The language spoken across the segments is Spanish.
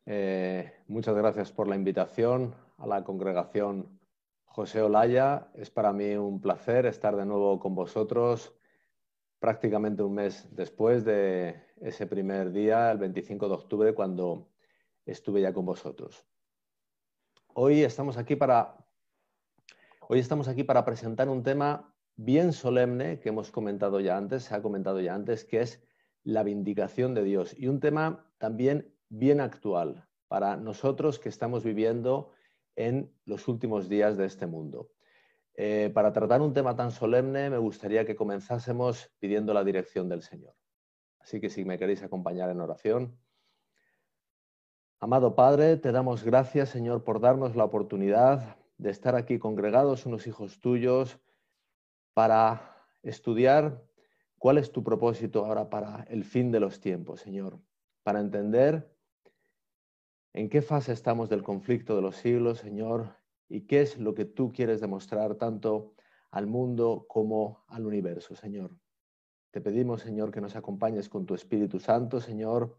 Muchas gracias por la invitación a la congregación José Olaya. Es para mí un placer estar de nuevo con vosotros prácticamente un mes después de ese primer día, el 25 de octubre, cuando estuve ya con vosotros. Hoy estamos aquí para presentar un tema bien solemne que hemos comentado ya antes, se ha comentado ya antes, que es la vindicación de Dios, y un tema también bien actual para nosotros que estamos viviendo en los últimos días de este mundo. Para tratar un tema tan solemne me gustaría que comenzásemos pidiendo la dirección del Señor. Así que si me queréis acompañar en oración. Amado Padre, te damos gracias, Señor, por darnos la oportunidad de estar aquí congregados, unos hijos tuyos, para estudiar cuál es tu propósito ahora para el fin de los tiempos, Señor, para entender en qué fase estamos del conflicto de los siglos, Señor, y qué es lo que tú quieres demostrar tanto al mundo como al universo, Señor. Te pedimos, Señor, que nos acompañes con tu Espíritu Santo, Señor,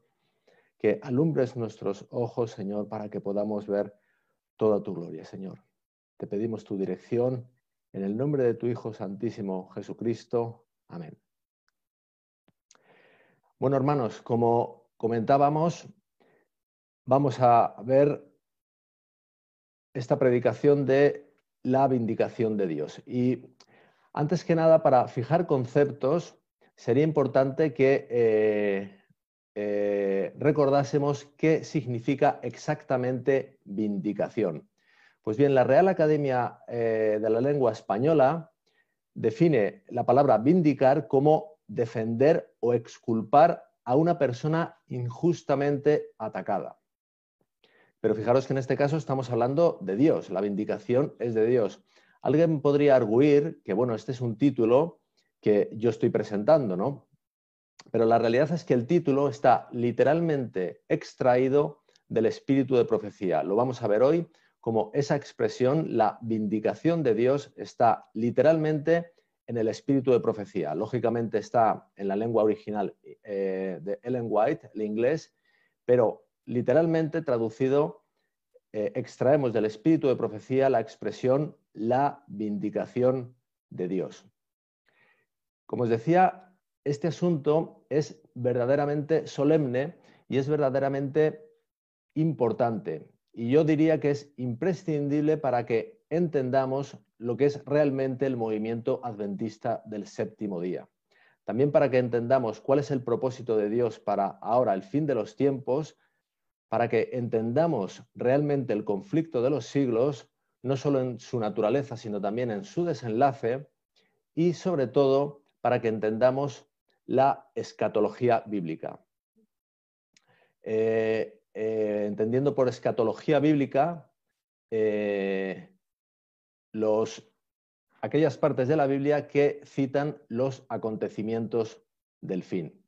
que alumbres nuestros ojos, Señor, para que podamos ver toda tu gloria, Señor. Te pedimos tu dirección en el nombre de tu Hijo Santísimo Jesucristo. Amén. Bueno, hermanos, como comentábamos, vamos a ver esta predicación de la vindicación de Dios. Y antes que nada, para fijar conceptos, sería importante que recordásemos qué significa exactamente vindicación. Pues bien, la Real Academia de la Lengua Española define la palabra vindicar como defender o exculpar a una persona injustamente atacada. Pero fijaros que en este caso estamos hablando de Dios, la vindicación es de Dios. Alguien podría arguir que, bueno, este es un título que yo estoy presentando, ¿no? Pero la realidad es que el título está literalmente extraído del espíritu de profecía. Lo vamos a ver hoy como esa expresión, la vindicación de Dios, está literalmente en el espíritu de profecía. Lógicamente está en la lengua original de Ellen White, el inglés, pero literalmente traducido, extraemos del espíritu de profecía la expresión la vindicación de Dios. Como os decía, este asunto es verdaderamente solemne y es verdaderamente importante. Y yo diría que es imprescindible para que entendamos lo que es realmente el movimiento adventista del séptimo día. También para que entendamos cuál es el propósito de Dios para ahora, el fin de los tiempos, para que entendamos realmente el conflicto de los siglos, no solo en su naturaleza, sino también en su desenlace, y sobre todo para que entendamos la escatología bíblica. Entendiendo por escatología bíblica aquellas partes de la Biblia que citan los acontecimientos del fin.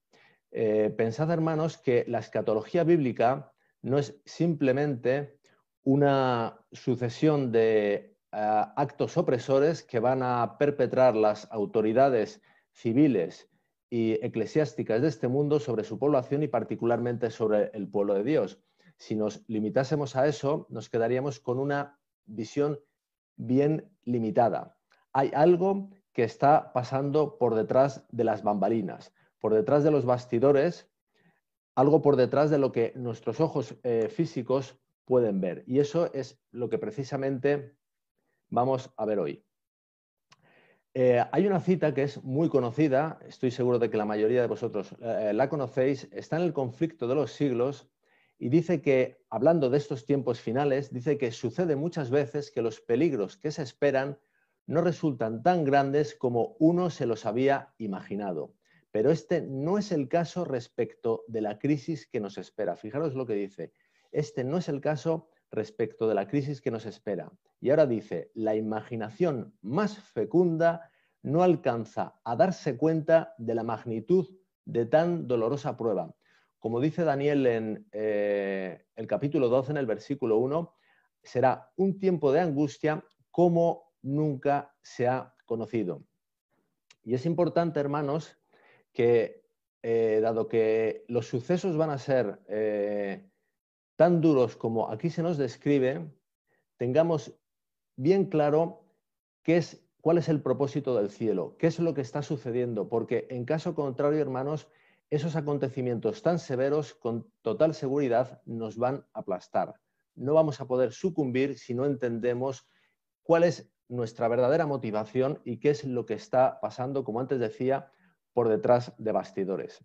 Pensad, hermanos, que la escatología bíblica no es simplemente una sucesión de actos opresores que van a perpetrar las autoridades civiles y eclesiásticas de este mundo sobre su población y particularmente sobre el pueblo de Dios. Si nos limitásemos a eso, nos quedaríamos con una visión bien limitada. Hay algo que está pasando por detrás de las bambalinas, por detrás de los bastidores, algo por detrás de lo que nuestros ojos físicos pueden ver. Y eso es lo que precisamente vamos a ver hoy. Hay una cita que es muy conocida, estoy seguro de que la mayoría de vosotros la conocéis, está en el Conflicto de los Siglos y dice que, hablando de estos tiempos finales, dice que sucede muchas veces que los peligros que se esperan no resultan tan grandes como uno se los había imaginado. Pero este no es el caso respecto de la crisis que nos espera. Fijaros lo que dice. Este no es el caso respecto de la crisis que nos espera. Y ahora dice, la imaginación más fecunda no alcanza a darse cuenta de la magnitud de tan dolorosa prueba. Como dice Daniel en el capítulo 12, en el versículo 1, será un tiempo de angustia como nunca se ha conocido. Y es importante, hermanos, que dado que los sucesos van a ser tan duros como aquí se nos describe, tengamos bien claro cuál es el propósito del cielo, qué es lo que está sucediendo, porque en caso contrario, hermanos, esos acontecimientos tan severos, con total seguridad, nos van a aplastar. No vamos a poder sucumbir si no entendemos cuál es nuestra verdadera motivación y qué es lo que está pasando, como antes decía, por detrás de bastidores.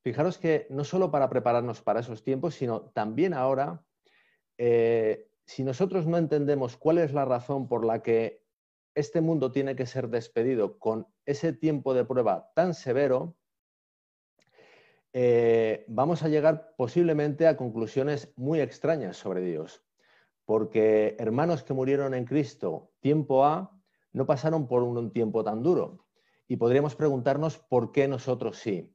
Fijaros que no solo para prepararnos para esos tiempos, sino también ahora, si nosotros no entendemos cuál es la razón por la que este mundo tiene que ser despedido con ese tiempo de prueba tan severo, vamos a llegar posiblemente a conclusiones muy extrañas sobre Dios. Porque hermanos que murieron en Cristo tiempo A no pasaron por un tiempo tan duro. Y podríamos preguntarnos por qué nosotros sí.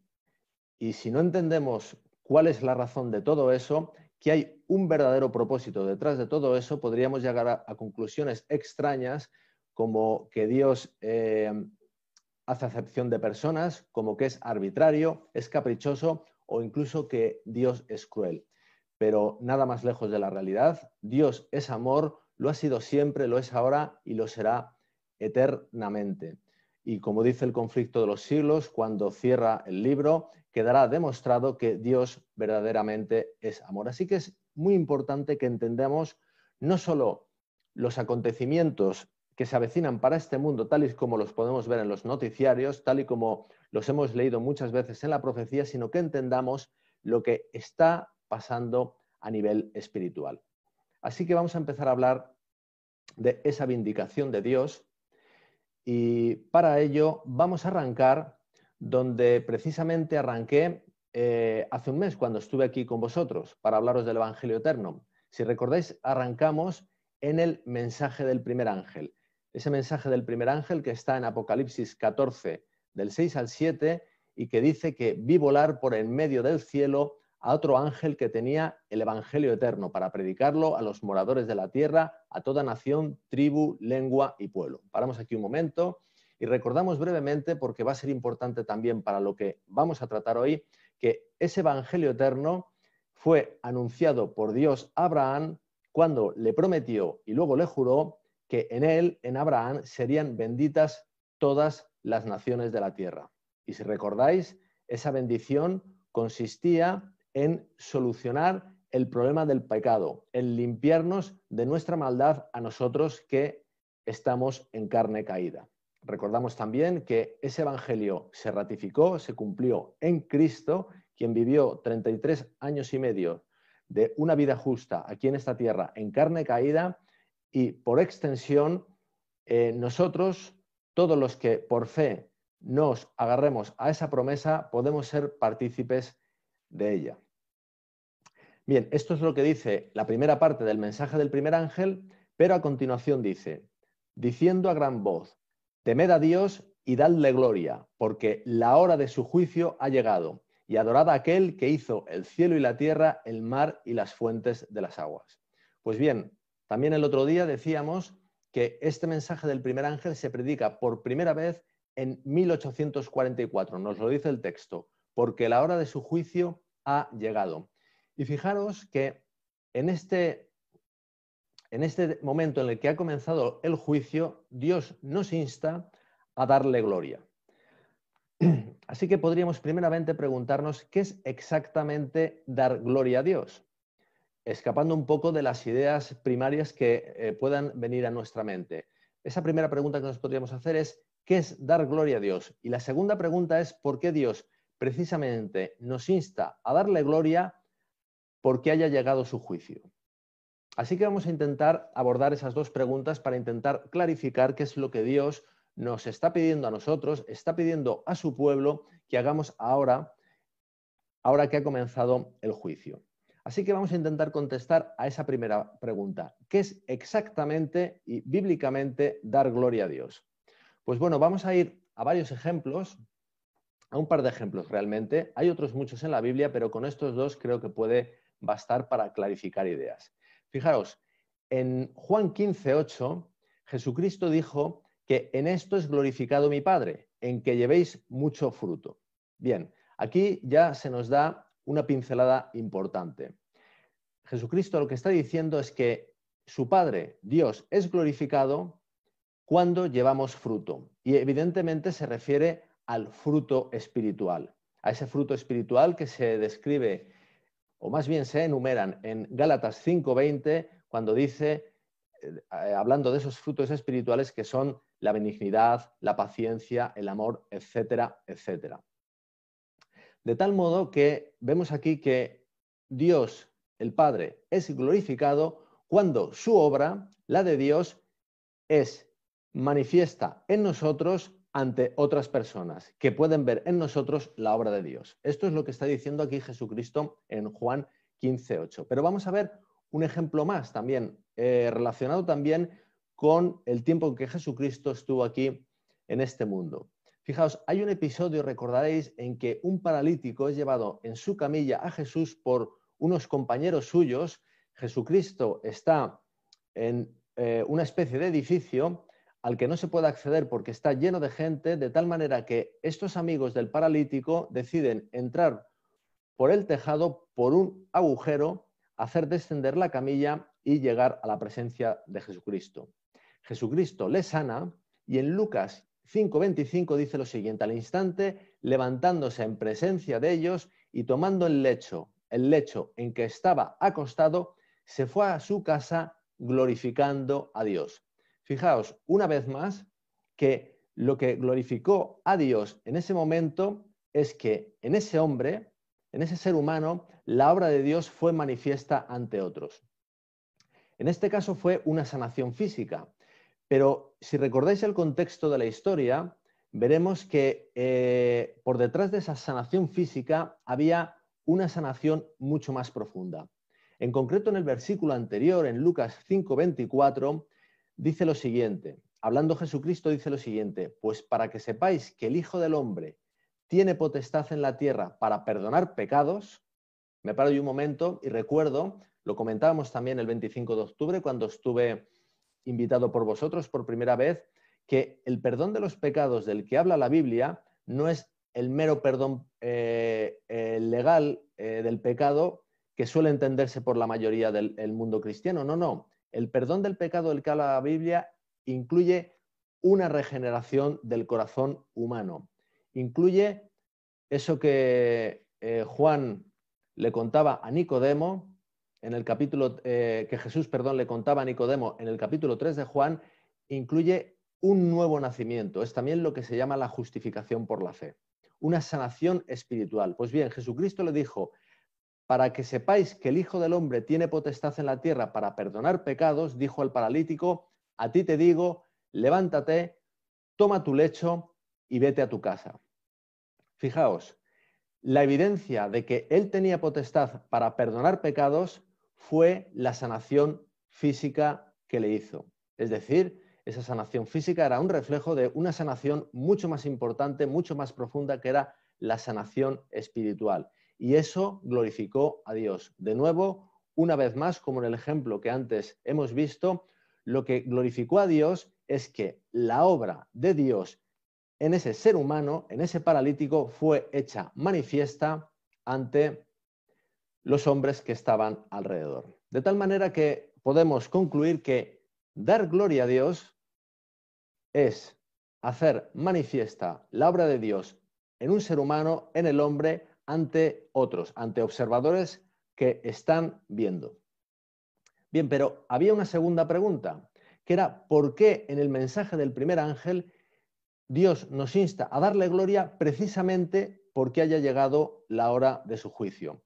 Y si no entendemos cuál es la razón de todo eso, que hay un verdadero propósito detrás de todo eso, podríamos llegar a conclusiones extrañas como que Dios hace acepción de personas, como que es arbitrario, es caprichoso o incluso que Dios es cruel. Pero nada más lejos de la realidad. Dios es amor, lo ha sido siempre, lo es ahora y lo será eternamente. Y como dice el conflicto de los siglos, cuando cierra el libro, quedará demostrado que Dios verdaderamente es amor. Así que es muy importante que entendamos no solo los acontecimientos que se avecinan para este mundo, tal y como los podemos ver en los noticiarios, tal y como los hemos leído muchas veces en la profecía, sino que entendamos lo que está pasando a nivel espiritual. Así que vamos a empezar a hablar de esa vindicación de Dios y para ello vamos a arrancar donde precisamente arranqué hace un mes cuando estuve aquí con vosotros para hablaros del Evangelio Eterno. Si recordáis, arrancamos en el mensaje del primer ángel. Ese mensaje del primer ángel que está en Apocalipsis 14, del 6 al 7, y que dice que vi volar por en medio del cielo a otro ángel que tenía el Evangelio eterno para predicarlo a los moradores de la tierra, a toda nación, tribu, lengua y pueblo. Paramos aquí un momento y recordamos brevemente, porque va a ser importante también para lo que vamos a tratar hoy, que ese Evangelio eterno fue anunciado por Dios a Abraham cuando le prometió y luego le juró que en él, en Abraham, serían benditas todas las naciones de la tierra. Y si recordáis, esa bendición consistía en solucionar el problema del pecado, en limpiarnos de nuestra maldad a nosotros que estamos en carne caída. Recordamos también que ese evangelio se ratificó, se cumplió en Cristo, quien vivió 33 años y medio de una vida justa aquí en esta tierra en carne caída, y por extensión nosotros, todos los que por fe nos agarremos a esa promesa, podemos ser partícipes de ella. Bien, esto es lo que dice la primera parte del mensaje del primer ángel, pero a continuación dice, diciendo a gran voz, temed a Dios y dadle gloria, porque la hora de su juicio ha llegado, y adorad a aquel que hizo el cielo y la tierra, el mar y las fuentes de las aguas. Pues bien, también el otro día decíamos que este mensaje del primer ángel se predica por primera vez en 1844, nos lo dice el texto, porque la hora de su juicio ha llegado. Y fijaros que en este momento en el que ha comenzado el juicio, Dios nos insta a darle gloria. Así que podríamos primeramente preguntarnos qué es exactamente dar gloria a Dios, escapando un poco de las ideas primarias que puedan venir a nuestra mente. Esa primera pregunta que nos podríamos hacer es ¿qué es dar gloria a Dios? Y la segunda pregunta es ¿por qué Dios precisamente nos insta a darle gloria porque haya llegado su juicio? Así que vamos a intentar abordar esas dos preguntas para intentar clarificar qué es lo que Dios nos está pidiendo a nosotros, está pidiendo a su pueblo que hagamos ahora que ha comenzado el juicio. Así que vamos a intentar contestar a esa primera pregunta. ¿Qué es exactamente y bíblicamente dar gloria a Dios? Pues bueno, vamos a ir a varios ejemplos, a un par de ejemplos realmente. Hay otros muchos en la Biblia, pero con estos dos creo que puede bastar para clarificar ideas. Fijaros, en Juan 15:8, Jesucristo dijo que en esto es glorificado mi Padre, en que llevéis mucho fruto. Bien, aquí ya se nos da una pincelada importante. Jesucristo lo que está diciendo es que su Padre, Dios, es glorificado cuando llevamos fruto. Y evidentemente se refiere al fruto espiritual, a ese fruto espiritual que se describe, o más bien se enumeran en Gálatas 5:20, cuando dice, hablando de esos frutos espirituales que son la benignidad, la paciencia, el amor, etcétera, etcétera. De tal modo que vemos aquí que Dios, el Padre, es glorificado cuando su obra, la de Dios, es manifiesta en nosotros ante otras personas que pueden ver en nosotros la obra de Dios. Esto es lo que está diciendo aquí Jesucristo en Juan 15:8. Pero vamos a ver un ejemplo más también, relacionado también con el tiempo en que Jesucristo estuvo aquí en este mundo. Fijaos, hay un episodio, recordaréis, en que un paralítico es llevado en su camilla a Jesús por unos compañeros suyos. Jesucristo está en una especie de edificio al que no se puede acceder porque está lleno de gente, de tal manera que estos amigos del paralítico deciden entrar por el tejado, por un agujero, hacer descender la camilla y llegar a la presencia de Jesucristo. Jesucristo les sana y en Lucas 5:25 dice lo siguiente: al instante, levantándose en presencia de ellos y tomando el lecho en que estaba acostado, se fue a su casa glorificando a Dios. Fijaos, una vez más, que lo que glorificó a Dios en ese momento es que en ese hombre, en ese ser humano, la obra de Dios fue manifiesta ante otros. En este caso fue una sanación física, pero si recordáis el contexto de la historia, veremos que por detrás de esa sanación física había una sanación mucho más profunda. En concreto, en el versículo anterior, en Lucas 5:24, dice lo siguiente, hablando Jesucristo dice lo siguiente: pues para que sepáis que el Hijo del Hombre tiene potestad en la tierra para perdonar pecados. Me paro yo un momento y recuerdo, lo comentábamos también el 25 de octubre cuando estuve invitado por vosotros por primera vez, que el perdón de los pecados del que habla la Biblia no es el mero perdón legal del pecado que suele entenderse por la mayoría del mundo cristiano. No, no. El perdón del pecado del que habla la Biblia incluye una regeneración del corazón humano. Incluye eso que Juan le contaba a Nicodemo, en el capítulo, que Jesús, perdón, le contaba a Nicodemo en el capítulo 3 de Juan, incluye un nuevo nacimiento. Es también lo que se llama la justificación por la fe. Una sanación espiritual. Pues bien, Jesucristo le dijo: para que sepáis que el Hijo del Hombre tiene potestad en la tierra para perdonar pecados, dijo al paralítico, a ti te digo, levántate, toma tu lecho y vete a tu casa. Fijaos, la evidencia de que él tenía potestad para perdonar pecados fue la sanación física que le hizo. Es decir, esa sanación física era un reflejo de una sanación mucho más importante, mucho más profunda, que era la sanación espiritual. Y eso glorificó a Dios. De nuevo, una vez más, como en el ejemplo que antes hemos visto, lo que glorificó a Dios es que la obra de Dios en ese ser humano, en ese paralítico, fue hecha manifiesta ante los hombres que estaban alrededor. De tal manera que podemos concluir que dar gloria a Dios es hacer manifiesta la obra de Dios en un ser humano, en el hombre, ante otros, ante observadores que están viendo. Bien, pero había una segunda pregunta, que era ¿por qué en el mensaje del primer ángel Dios nos insta a darle gloria precisamente porque haya llegado la hora de su juicio?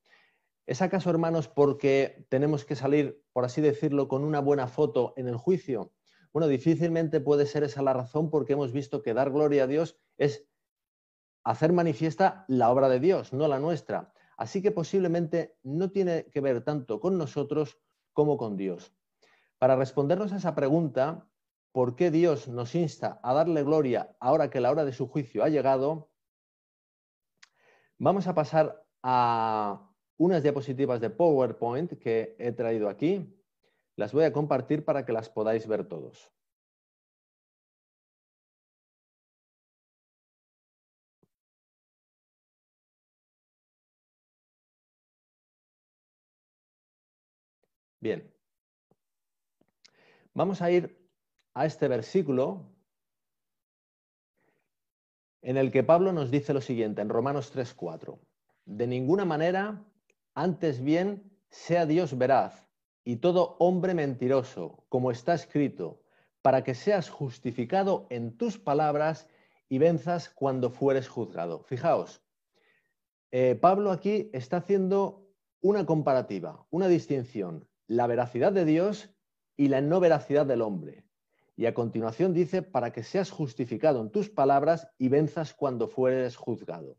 ¿Es acaso, hermanos, porque tenemos que salir, por así decirlo, con una buena foto en el juicio? Bueno, difícilmente puede ser esa la razón, porque hemos visto que dar gloria a Dios es hacer manifiesta la obra de Dios, no la nuestra. Así que posiblemente no tiene que ver tanto con nosotros como con Dios. Para respondernos a esa pregunta, ¿por qué Dios nos insta a darle gloria ahora que la hora de su juicio ha llegado? Vamos a pasar a unas diapositivas de PowerPoint que he traído aquí. Las voy a compartir para que las podáis ver todos. Bien, vamos a ir a este versículo en el que Pablo nos dice lo siguiente, en Romanos 3:4. De ninguna manera, antes bien, sea Dios veraz y todo hombre mentiroso, como está escrito, para que seas justificado en tus palabras y venzas cuando fueres juzgado. Fijaos, Pablo aquí está haciendo una comparativa, una distinción, la veracidad de Dios y la no veracidad del hombre. Y a continuación dice, para que seas justificado en tus palabras y venzas cuando fueres juzgado.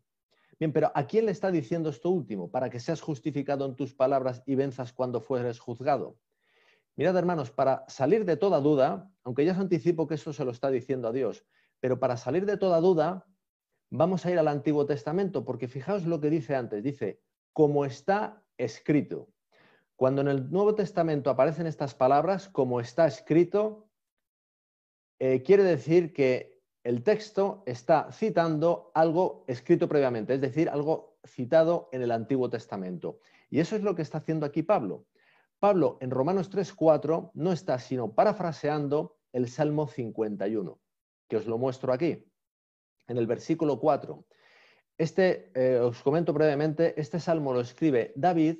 Bien, pero ¿a quién le está diciendo esto último? Para que seas justificado en tus palabras y venzas cuando fueres juzgado. Mirad, hermanos, para salir de toda duda, aunque ya os anticipo que eso se lo está diciendo a Dios, pero para salir de toda duda, vamos a ir al Antiguo Testamento, porque fijaos lo que dice antes, dice, como está escrito. Cuando en el Nuevo Testamento aparecen estas palabras, como está escrito, quiere decir que el texto está citando algo escrito previamente, es decir, algo citado en el Antiguo Testamento. Y eso es lo que está haciendo aquí Pablo. Pablo en Romanos 3:4 no está sino parafraseando el Salmo 51, que os lo muestro aquí, en el versículo 4. Os comento brevemente, este salmo lo escribe David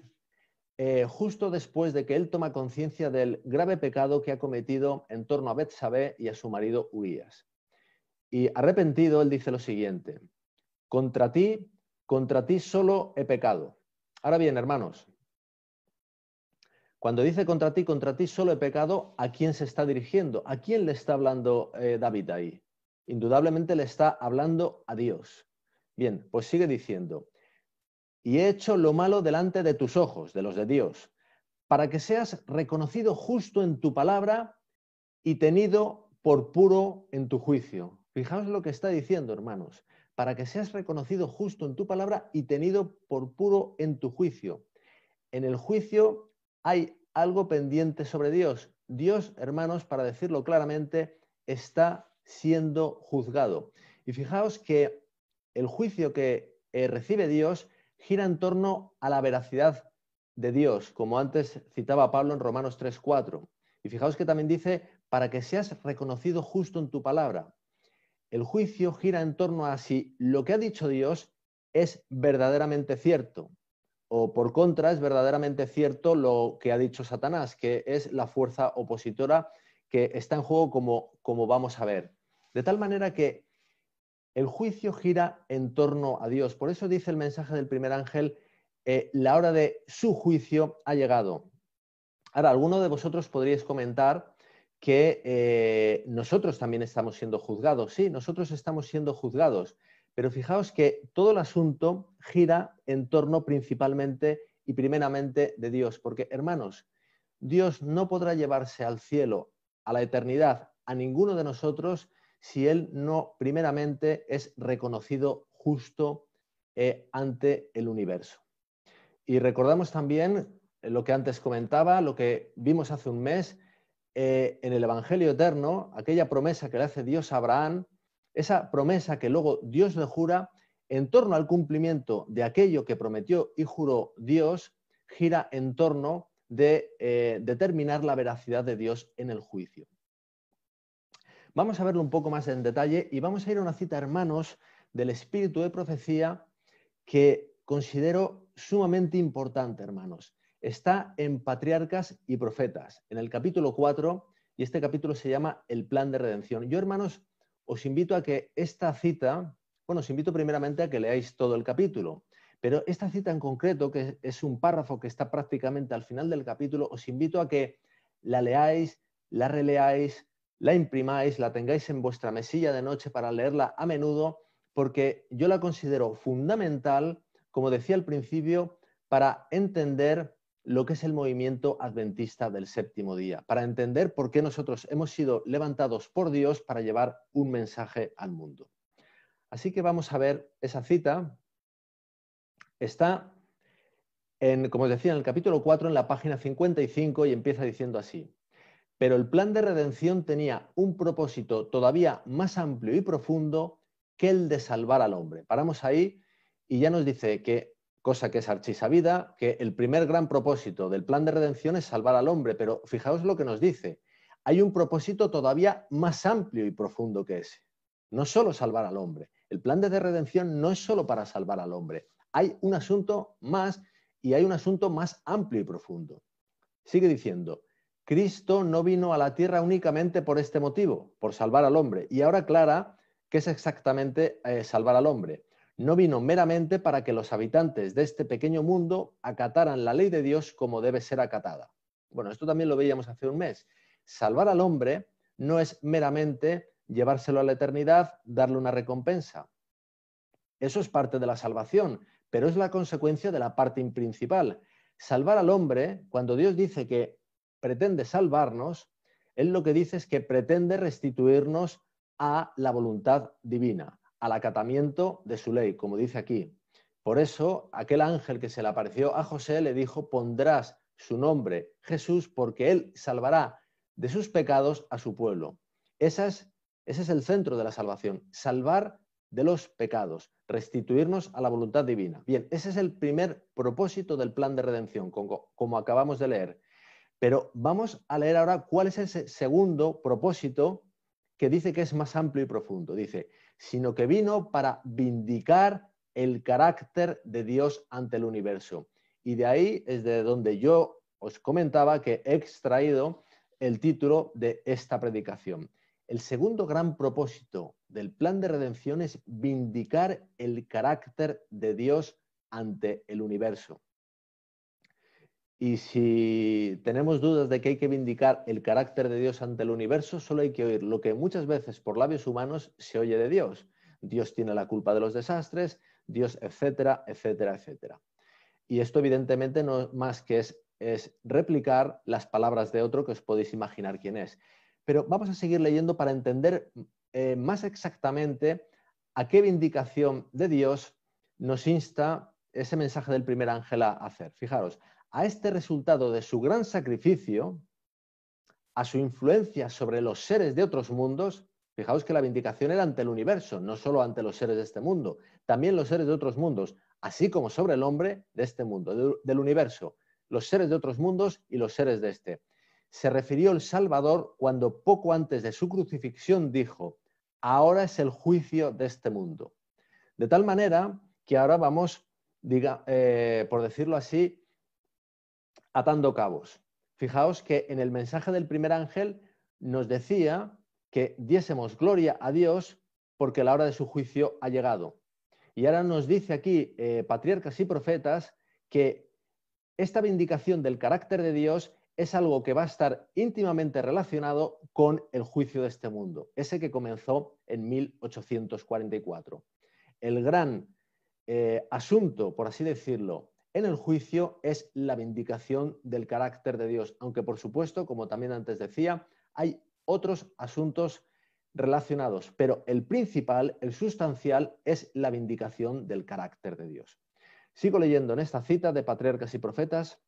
justo después de que él toma conciencia del grave pecado que ha cometido en torno a Betsabé y a su marido Urías. Y arrepentido, él dice lo siguiente, contra ti solo he pecado. Ahora bien, hermanos, cuando dice contra ti solo he pecado, ¿a quién se está dirigiendo? ¿A quién le está hablando David ahí? Indudablemente le está hablando a Dios. Bien, pues sigue diciendo, y he hecho lo malo delante de tus ojos, de los de Dios, para que seas reconocido justo en tu palabra y tenido por puro en tu juicio. Fijaos lo que está diciendo, hermanos, para que seas reconocido justo en tu palabra y tenido por puro en tu juicio. En el juicio hay algo pendiente sobre Dios. Dios, hermanos, para decirlo claramente, está siendo juzgado. Y fijaos que el juicio que recibe Dios gira en torno a la veracidad de Dios, como antes citaba Pablo en Romanos 3:4. Y fijaos que también dice, para que seas reconocido justo en tu palabra. El juicio gira en torno a si lo que ha dicho Dios es verdaderamente cierto, o por contra es verdaderamente cierto lo que ha dicho Satanás, que es la fuerza opositora que está en juego como vamos a ver. De tal manera que el juicio gira en torno a Dios. Por eso dice el mensaje del primer ángel, la hora de su juicio ha llegado. Ahora, alguno de vosotros podríais comentar que nosotros también estamos siendo juzgados. Sí, nosotros estamos siendo juzgados, pero fijaos que todo el asunto gira en torno principalmente y primeramente de Dios, porque hermanos, Dios no podrá llevarse al cielo, a la eternidad, a ninguno de nosotros si Él no primeramente es reconocido justo ante el universo. Y recordamos también lo que antes comentaba, lo que vimos hace un mes en el Evangelio eterno, aquella promesa que le hace Dios a Abraham, esa promesa que luego Dios le jura en torno al cumplimiento de aquello que prometió y juró Dios, gira en torno de determinar la veracidad de Dios en el juicio. Vamos a verlo un poco más en detalle y vamos a ir a una cita, hermanos, del espíritu de profecía que considero sumamente importante, hermanos. Está en Patriarcas y Profetas, en el capítulo 4, y este capítulo se llama El plan de redención. Yo, hermanos, os invito a que esta cita, bueno, os invito primeramente a que leáis todo el capítulo, pero esta cita en concreto, que es un párrafo que está prácticamente al final del capítulo, os invito a que la leáis, la releáis, la imprimáis, la tengáis en vuestra mesilla de noche para leerla a menudo, porque yo la considero fundamental, como decía al principio, para entender lo que es el movimiento adventista del séptimo día, para entender por qué nosotros hemos sido levantados por Dios para llevar un mensaje al mundo. Así que vamos a ver esa cita. Está, como os decía, en el capítulo 4, en la página 55, y empieza diciendo así. Pero el plan de redención tenía un propósito todavía más amplio y profundo que el de salvar al hombre. Paramos ahí y ya nos dice que cosa que es archisabida, que el primer gran propósito del plan de redención es salvar al hombre, pero fijaos lo que nos dice. Hay un propósito todavía más amplio y profundo que ese. No solo salvar al hombre. El plan de redención no es solo para salvar al hombre. Hay un asunto más y hay un asunto más amplio y profundo. Sigue diciendo, Cristo no vino a la tierra únicamente por este motivo, por salvar al hombre. Y ahora aclara qué es exactamente salvar al hombre. No vino meramente para que los habitantes de este pequeño mundo acataran la ley de Dios como debe ser acatada. Bueno, esto también lo veíamos hace un mes. Salvar al hombre no es meramente llevárselo a la eternidad, darle una recompensa. Eso es parte de la salvación, pero es la consecuencia de la parte principal. Salvar al hombre, cuando Dios dice que pretende salvarnos, Él lo que dice es que pretende restituirnos a la voluntad divina, al acatamiento de su ley, como dice aquí. Por eso, aquel ángel que se le apareció a José le dijo, pondrás su nombre Jesús, porque Él salvará de sus pecados a su pueblo. Ese es el centro de la salvación, salvar de los pecados, restituirnos a la voluntad divina. Bien, ese es el primer propósito del plan de redención, como acabamos de leer. Pero vamos a leer ahora cuál es ese segundo propósito que dice que es más amplio y profundo. Dice, sino que vino para vindicar el carácter de Dios ante el universo. Y de ahí es de donde yo os comentaba que he extraído el título de esta predicación. El segundo gran propósito del plan de redención es vindicar el carácter de Dios ante el universo. Y si tenemos dudas de que hay que vindicar el carácter de Dios ante el universo, solo hay que oír lo que muchas veces por labios humanos se oye de Dios. Dios tiene la culpa de los desastres, Dios, etcétera, etcétera, etcétera. Y esto evidentemente no más que es replicar las palabras de otro que os podéis imaginar quién es. Pero vamos a seguir leyendo para entender más exactamente a qué vindicación de Dios nos insta ese mensaje del primer ángel a hacer. Fijaros, a este resultado de su gran sacrificio, a su influencia sobre los seres de otros mundos, fijaos que la vindicación era ante el universo, no solo ante los seres de este mundo, también los seres de otros mundos, así como sobre el hombre de este mundo, del universo, los seres de otros mundos y los seres de este. Se refirió el Salvador cuando poco antes de su crucifixión dijo, ahora es el juicio de este mundo. De tal manera que ahora vamos, por decirlo así, atando cabos. Fijaos que en el mensaje del primer ángel nos decía que diésemos gloria a Dios porque la hora de su juicio ha llegado. Y ahora nos dice aquí, patriarcas y profetas, que esta vindicación del carácter de Dios es algo que va a estar íntimamente relacionado con el juicio de este mundo, ese que comenzó en 1844. El gran asunto, por así decirlo, en el juicio es la vindicación del carácter de Dios, aunque por supuesto, como también antes decía, hay otros asuntos relacionados, pero el principal, el sustancial, es la vindicación del carácter de Dios. Sigo leyendo en esta cita de Patriarcas y Profetas,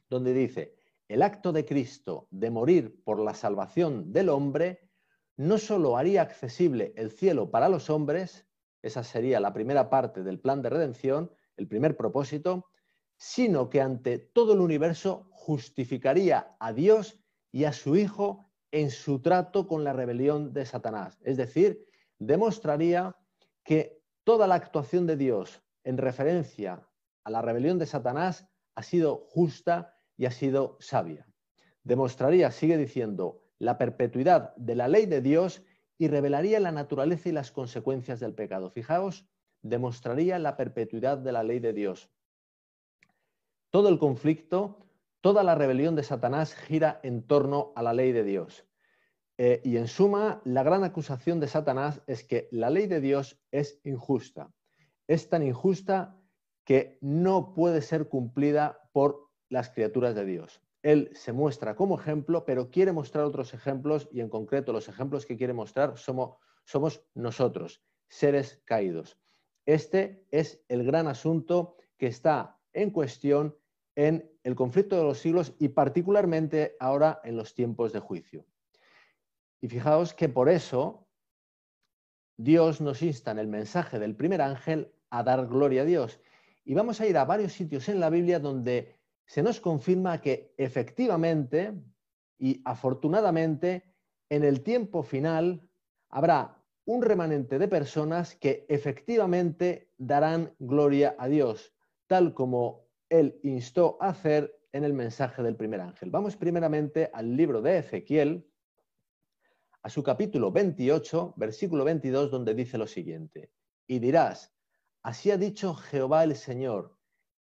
donde dice, el acto de Cristo de morir por la salvación del hombre no solo haría accesible el cielo para los hombres, esa sería la primera parte del plan de redención, el primer propósito, sino que ante todo el universo justificaría a Dios y a su Hijo en su trato con la rebelión de Satanás. Es decir, demostraría que toda la actuación de Dios en referencia a la rebelión de Satanás ha sido justa y ha sido sabia. Demostraría, sigue diciendo, la perpetuidad de la ley de Dios y revelaría la naturaleza y las consecuencias del pecado. Fijaos, demostraría la perpetuidad de la ley de Dios. Todo el conflicto, toda la rebelión de Satanás gira en torno a la ley de Dios. Y en suma, la gran acusación de Satanás es que la ley de Dios es injusta. Es tan injusta que no puede ser cumplida por las criaturas de Dios. Él se muestra como ejemplo, pero quiere mostrar otros ejemplos y en concreto los ejemplos que quiere mostrar somos nosotros, seres caídos. Este es el gran asunto que está en cuestión en el conflicto de los siglos y particularmente ahora en los tiempos de juicio. Y fijaos que por eso Dios nos insta en el mensaje del primer ángel a dar gloria a Dios. Y vamos a ir a varios sitios en la Biblia donde se nos confirma que efectivamente y afortunadamente en el tiempo final habrá un remanente de personas que efectivamente darán gloria a Dios, tal como Él instó a hacer en el mensaje del primer ángel. Vamos primeramente al libro de Ezequiel, a su capítulo 28, versículo 22, donde dice lo siguiente: y dirás, así ha dicho Jehová el Señor,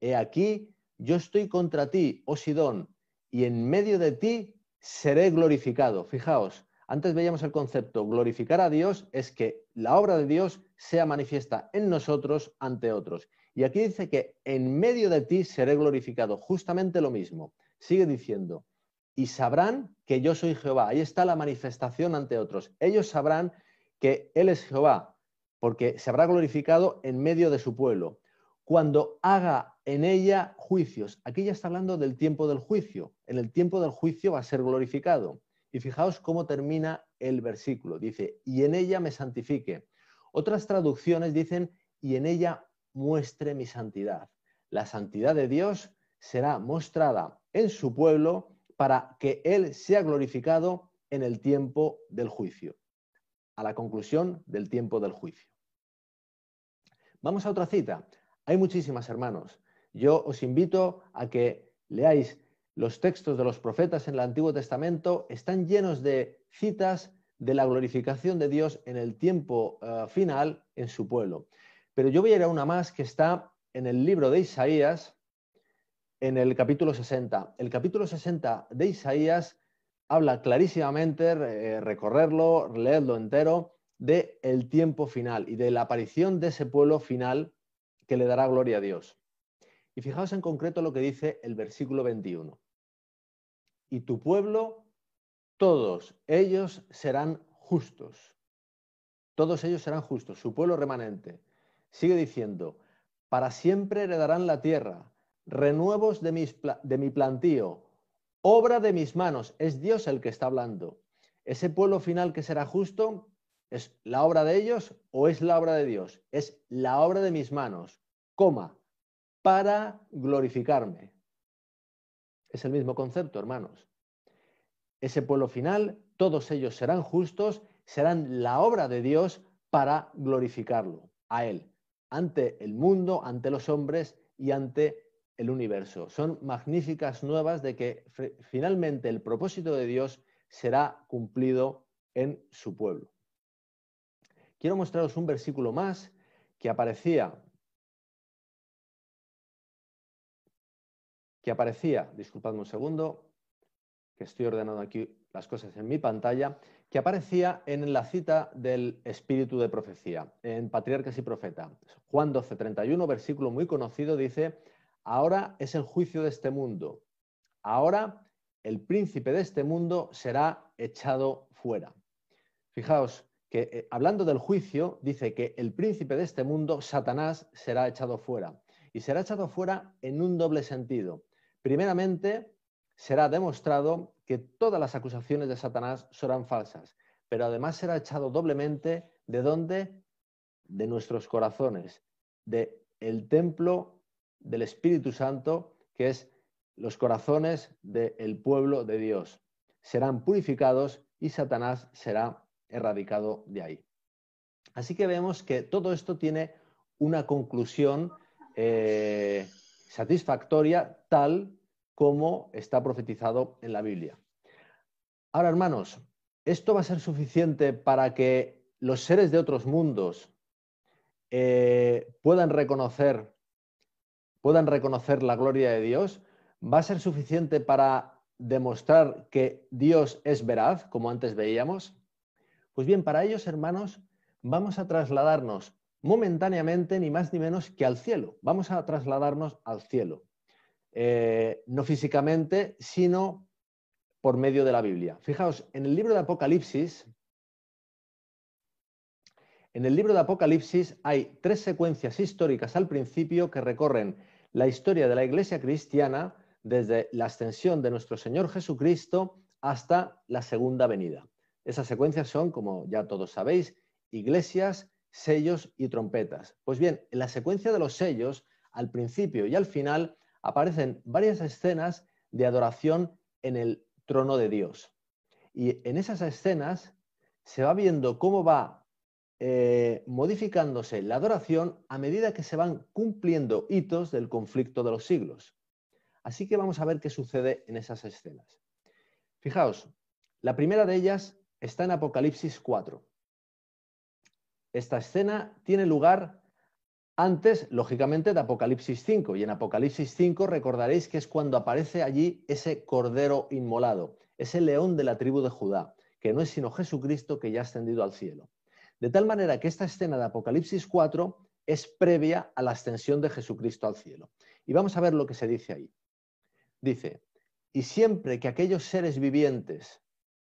he aquí, yo estoy contra ti, oh Sidón, y en medio de ti seré glorificado. Fijaos, antes veíamos el concepto, glorificar a Dios es que la obra de Dios sea manifiesta en nosotros ante otros. Y aquí dice que en medio de ti seré glorificado, justamente lo mismo. Sigue diciendo, y sabrán que yo soy Jehová. Ahí está la manifestación ante otros. Ellos sabrán que Él es Jehová, porque se habrá glorificado en medio de su pueblo. Cuando haga en ella juicios. Aquí ya está hablando del tiempo del juicio. En el tiempo del juicio va a ser glorificado. Y fijaos cómo termina el versículo. Dice, y en ella me santifique. Otras traducciones dicen, y en ella muestre mi santidad. La santidad de Dios será mostrada en su pueblo para que Él sea glorificado en el tiempo del juicio, a la conclusión del tiempo del juicio. Vamos a otra cita. Hay muchísimas, hermanos. Yo os invito a que leáis los textos de los profetas en el Antiguo Testamento. Están llenos de citas de la glorificación de Dios en el tiempo final en su pueblo. Pero yo voy a ir a una más que está en el libro de Isaías, en el capítulo 60. El capítulo 60 de Isaías habla clarísimamente, recorrerlo, leerlo entero, de el tiempo final y de la aparición de ese pueblo final que le dará gloria a Dios. Y fijaos en concreto lo que dice el versículo 21. Y tu pueblo, todos ellos serán justos. Todos ellos serán justos, su pueblo remanente. Sigue diciendo, para siempre heredarán la tierra, renuevos de mi plantío, obra de mis manos. Es Dios el que está hablando. Ese pueblo final que será justo, ¿es la obra de ellos o es la obra de Dios? Es la obra de mis manos, coma, para glorificarme. Es el mismo concepto, hermanos. Ese pueblo final, todos ellos serán justos, serán la obra de Dios para glorificarlo, a Él, ante el mundo, ante los hombres y ante el universo. Son magníficas nuevas de que finalmente el propósito de Dios será cumplido en su pueblo. Quiero mostraros un versículo más que aparecía, disculpadme un segundo, que estoy ordenando aquí las cosas en mi pantalla, que aparecía en la cita del Espíritu de Profecía, en Patriarcas y Profetas. Juan 12:31, versículo muy conocido, dice, ahora es el juicio de este mundo, ahora el príncipe de este mundo será echado fuera. Fijaos que hablando del juicio, dice que el príncipe de este mundo, Satanás, será echado fuera. Y será echado fuera en un doble sentido. Primeramente, será demostrado que todas las acusaciones de Satanás serán falsas, pero además será echado doblemente ¿de dónde? De nuestros corazones, del templo del Espíritu Santo, que es los corazones del pueblo de Dios. Serán purificados y Satanás será erradicado de ahí. Así que vemos que todo esto tiene una conclusión satisfactoria tal como está profetizado en la Biblia. Ahora, hermanos, ¿esto va a ser suficiente para que los seres de otros mundos puedan reconocer la gloria de Dios? ¿Va a ser suficiente para demostrar que Dios es veraz, como antes veíamos? Pues bien, para ellos, hermanos, vamos a trasladarnos momentáneamente, ni más ni menos que al cielo. Vamos a trasladarnos al cielo. No físicamente, sino por medio de la Biblia. Fijaos, en el libro de Apocalipsis, hay 3 secuencias históricas al principio que recorren la historia de la Iglesia cristiana desde la ascensión de nuestro Señor Jesucristo hasta la segunda venida. Esas secuencias son, como ya todos sabéis, iglesias, sellos y trompetas. Pues bien, en la secuencia de los sellos al principio y al final, aparecen varias escenas de adoración en el trono de Dios. Y en esas escenas se va viendo cómo va modificándose la adoración a medida que se van cumpliendo hitos del conflicto de los siglos. Así que vamos a ver qué sucede en esas escenas. Fijaos, la primera de ellas está en Apocalipsis 4. Esta escena tiene lugar antes, lógicamente, de Apocalipsis 5. Y en Apocalipsis 5 recordaréis que es cuando aparece allí ese cordero inmolado, ese león de la tribu de Judá, que no es sino Jesucristo que ya ha ascendido al cielo. De tal manera que esta escena de Apocalipsis 4 es previa a la ascensión de Jesucristo al cielo. Y vamos a ver lo que se dice ahí. Dice, y siempre que aquellos seres vivientes,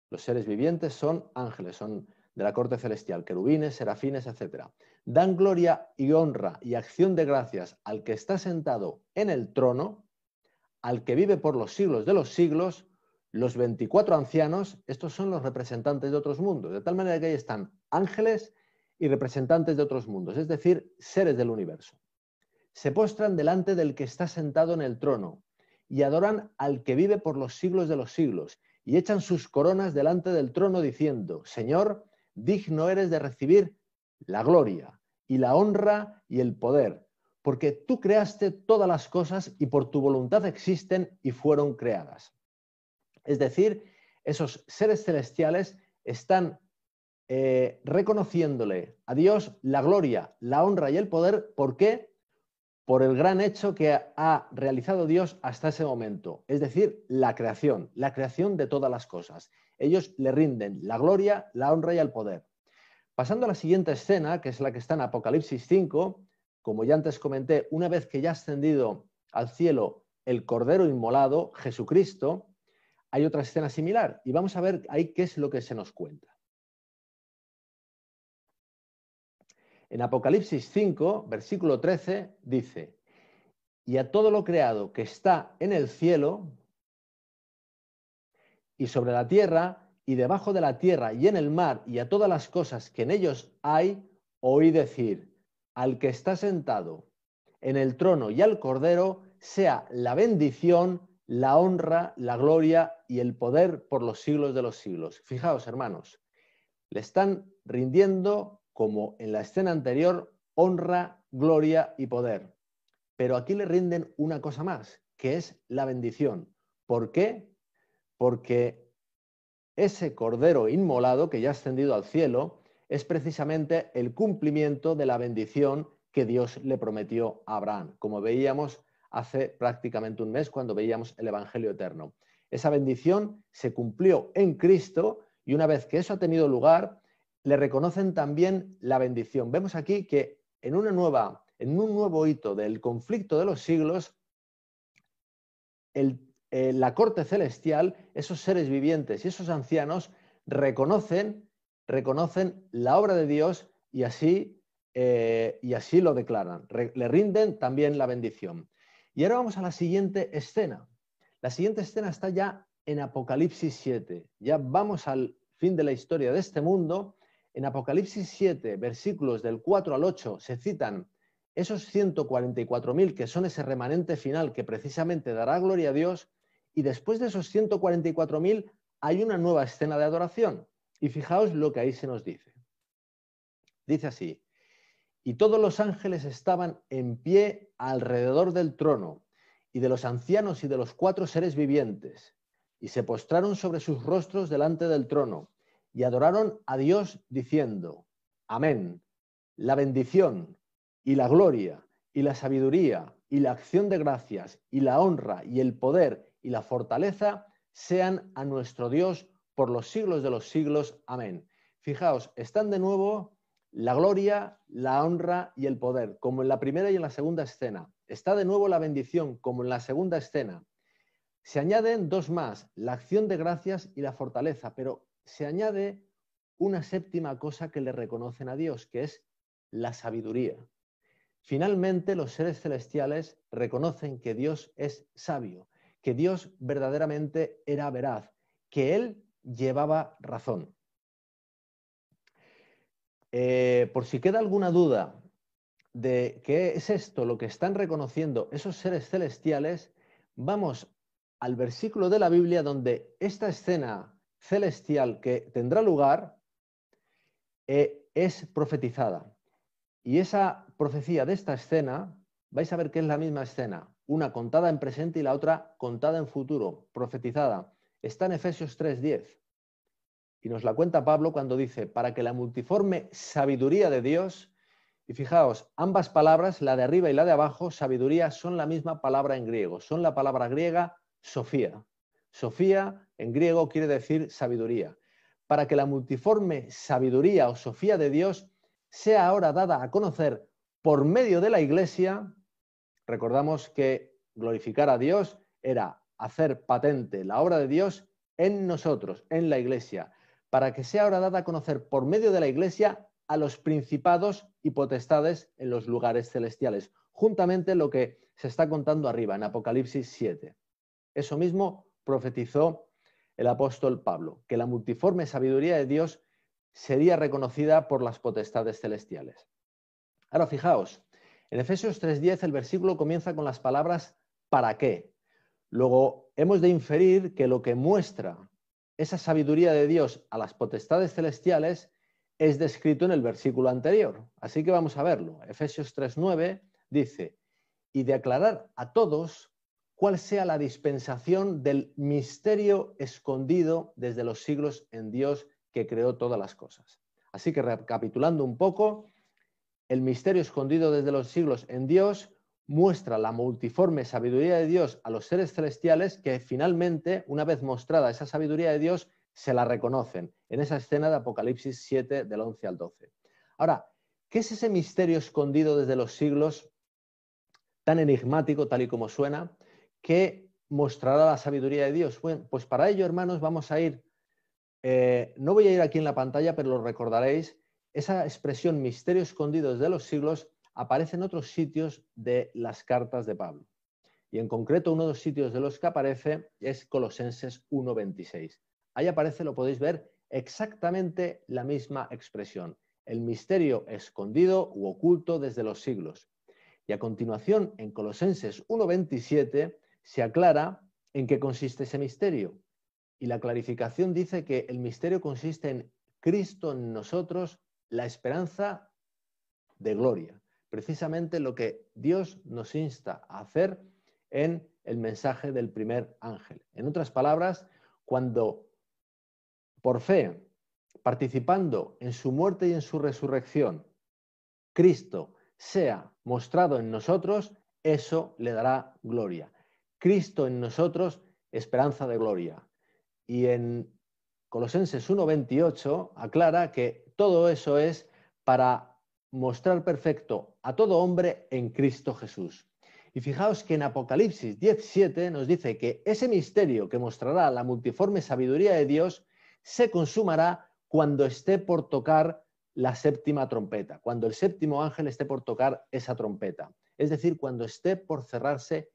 los seres vivientes son ángeles, son de la corte celestial, querubines, serafines, etc., dan gloria y honra y acción de gracias al que está sentado en el trono, al que vive por los siglos de los siglos, los 24 ancianos, estos son los representantes de otros mundos, de tal manera que ahí están ángeles y representantes de otros mundos, es decir, seres del universo. Se postran delante del que está sentado en el trono y adoran al que vive por los siglos de los siglos y echan sus coronas delante del trono diciendo, Señor, digno eres de recibir la gloria y la honra y el poder, porque tú creaste todas las cosas y por tu voluntad existen y fueron creadas. Es decir, esos seres celestiales están reconociéndole a Dios la gloria, la honra y el poder. ¿Por qué? Por el gran hecho que ha realizado Dios hasta ese momento, es decir, la creación de todas las cosas. Ellos le rinden la gloria, la honra y el poder. Pasando a la siguiente escena, que es la que está en Apocalipsis 5, como ya antes comenté, una vez que ya ha ascendido al cielo el Cordero inmolado, Jesucristo, hay otra escena similar y vamos a ver ahí qué es lo que se nos cuenta. En Apocalipsis 5, versículo 13, dice, y a todo lo creado que está en el cielo y sobre la tierra y debajo de la tierra y en el mar y a todas las cosas que en ellos hay, oí decir, al que está sentado en el trono y al Cordero, sea la bendición, la honra, la gloria y el poder por los siglos de los siglos. Fijaos, hermanos, le están rindiendo, como en la escena anterior, honra, gloria y poder. Pero aquí le rinden una cosa más, que es la bendición. ¿Por qué? Porque ese cordero inmolado que ya ha ascendido al cielo es precisamente el cumplimiento de la bendición que Dios le prometió a Abraham, como veíamos hace prácticamente un mes cuando veíamos el Evangelio eterno. Esa bendición se cumplió en Cristo y una vez que eso ha tenido lugar, le reconocen también la bendición. Vemos aquí que en un nuevo hito del conflicto de los siglos, la corte celestial, esos seres vivientes y esos ancianos reconocen la obra de Dios y así lo declaran. Le rinden también la bendición. Y ahora vamos a la siguiente escena. La siguiente escena está ya en Apocalipsis 7. Ya vamos al fin de la historia de este mundo. En Apocalipsis 7, versículos del 4 al 8, se citan esos 144.000 que son ese remanente final que precisamente dará gloria a Dios, y después de esos 144.000 hay una nueva escena de adoración. Y fijaos lo que ahí se nos dice. Dice así, y todos los ángeles estaban en pie alrededor del trono, y de los ancianos y de los 4 seres vivientes, y se postraron sobre sus rostros delante del trono, y adoraron a Dios diciendo, amén, la bendición y la gloria y la sabiduría y la acción de gracias y la honra y el poder y la fortaleza sean a nuestro Dios por los siglos de los siglos. Amén. Fijaos, están de nuevo la gloria, la honra y el poder, como en la primera y en la segunda escena. Está de nuevo la bendición, como en la segunda escena. Se añaden 2 más, la acción de gracias y la fortaleza, pero se añade una séptima cosa que le reconocen a Dios, que es la sabiduría. Finalmente, los seres celestiales reconocen que Dios es sabio, que Dios verdaderamente era veraz, que Él llevaba razón. Por si queda alguna duda de qué es esto, lo que están reconociendo esos seres celestiales, vamos al versículo de la Biblia donde esta escena celestial que tendrá lugar es profetizada. Y esa profecía de esta escena, vais a ver que es la misma escena, una contada en presente y la otra contada en futuro, profetizada. Está en Efesios 3:10. Y nos la cuenta Pablo cuando dice, para que la multiforme sabiduría de Dios, y fijaos, ambas palabras, la de arriba y la de abajo, sabiduría, son la misma palabra en griego, son la palabra griega sofía. Sofía en griego quiere decir sabiduría. Para que la multiforme sabiduría o sofía de Dios sea ahora dada a conocer por medio de la Iglesia. Recordamos que glorificar a Dios era hacer patente la obra de Dios en nosotros, en la Iglesia, para que sea ahora dada a conocer por medio de la Iglesia a los principados y potestades en los lugares celestiales, juntamente lo que se está contando arriba en Apocalipsis 7. Eso mismo profetizó el apóstol Pablo, que la multiforme sabiduría de Dios sería reconocida por las potestades celestiales. Ahora fijaos, en Efesios 3:10 el versículo comienza con las palabras ¿para qué? Luego hemos de inferir que lo que muestra esa sabiduría de Dios a las potestades celestiales es descrito en el versículo anterior. Así que vamos a verlo. Efesios 3:9 dice, y de aclarar a todos cuál sea la dispensación del misterio escondido desde los siglos en Dios que creó todas las cosas. Así que recapitulando un poco, el misterio escondido desde los siglos en Dios muestra la multiforme sabiduría de Dios a los seres celestiales que finalmente, una vez mostrada esa sabiduría de Dios, se la reconocen en esa escena de Apocalipsis 7 del 11 al 12. Ahora, ¿qué es ese misterio escondido desde los siglos tan enigmático, tal y como suena, que mostrará la sabiduría de Dios? Bueno, pues para ello, hermanos, vamos a ir, no voy a ir aquí en la pantalla, pero lo recordaréis, esa expresión misterio escondido desde los siglos aparece en otros sitios de las cartas de Pablo. Y en concreto uno de los sitios de los que aparece es Colosenses 1:26. Ahí aparece, lo podéis ver, exactamente la misma expresión, el misterio escondido u oculto desde los siglos. Y a continuación, en Colosenses 1:27, se aclara en qué consiste ese misterio. Y la clarificación dice que el misterio consiste en Cristo en nosotros, la esperanza de gloria. Precisamente lo que Dios nos insta a hacer en el mensaje del primer ángel. En otras palabras, cuando por fe, participando en su muerte y en su resurrección, Cristo sea mostrado en nosotros, eso le dará gloria. Cristo en nosotros, esperanza de gloria. Y en Colosenses 1:28 aclara que todo eso es para mostrar perfecto a todo hombre en Cristo Jesús. Y fijaos que en Apocalipsis 10:7 nos dice que ese misterio que mostrará la multiforme sabiduría de Dios se consumará cuando esté por tocar la séptima trompeta, cuando el séptimo ángel esté por tocar esa trompeta. Es decir, cuando esté por cerrarse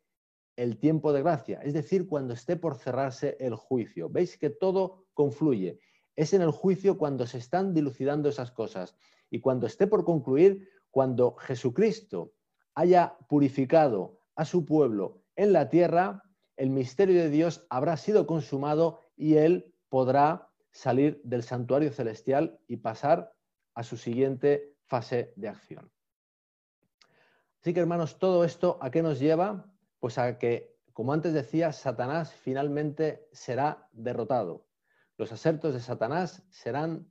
el tiempo de gracia, es decir, cuando esté por cerrarse el juicio. ¿Veis que todo confluye? Es en el juicio cuando se están dilucidando esas cosas. Y cuando esté por concluir, cuando Jesucristo haya purificado a su pueblo en la tierra, el misterio de Dios habrá sido consumado y él podrá salir del santuario celestial y pasar a su siguiente fase de acción. Así que, hermanos, todo esto ¿a qué nos lleva? Pues a que, como antes decía, Satanás finalmente será derrotado. Los asertos de Satanás serán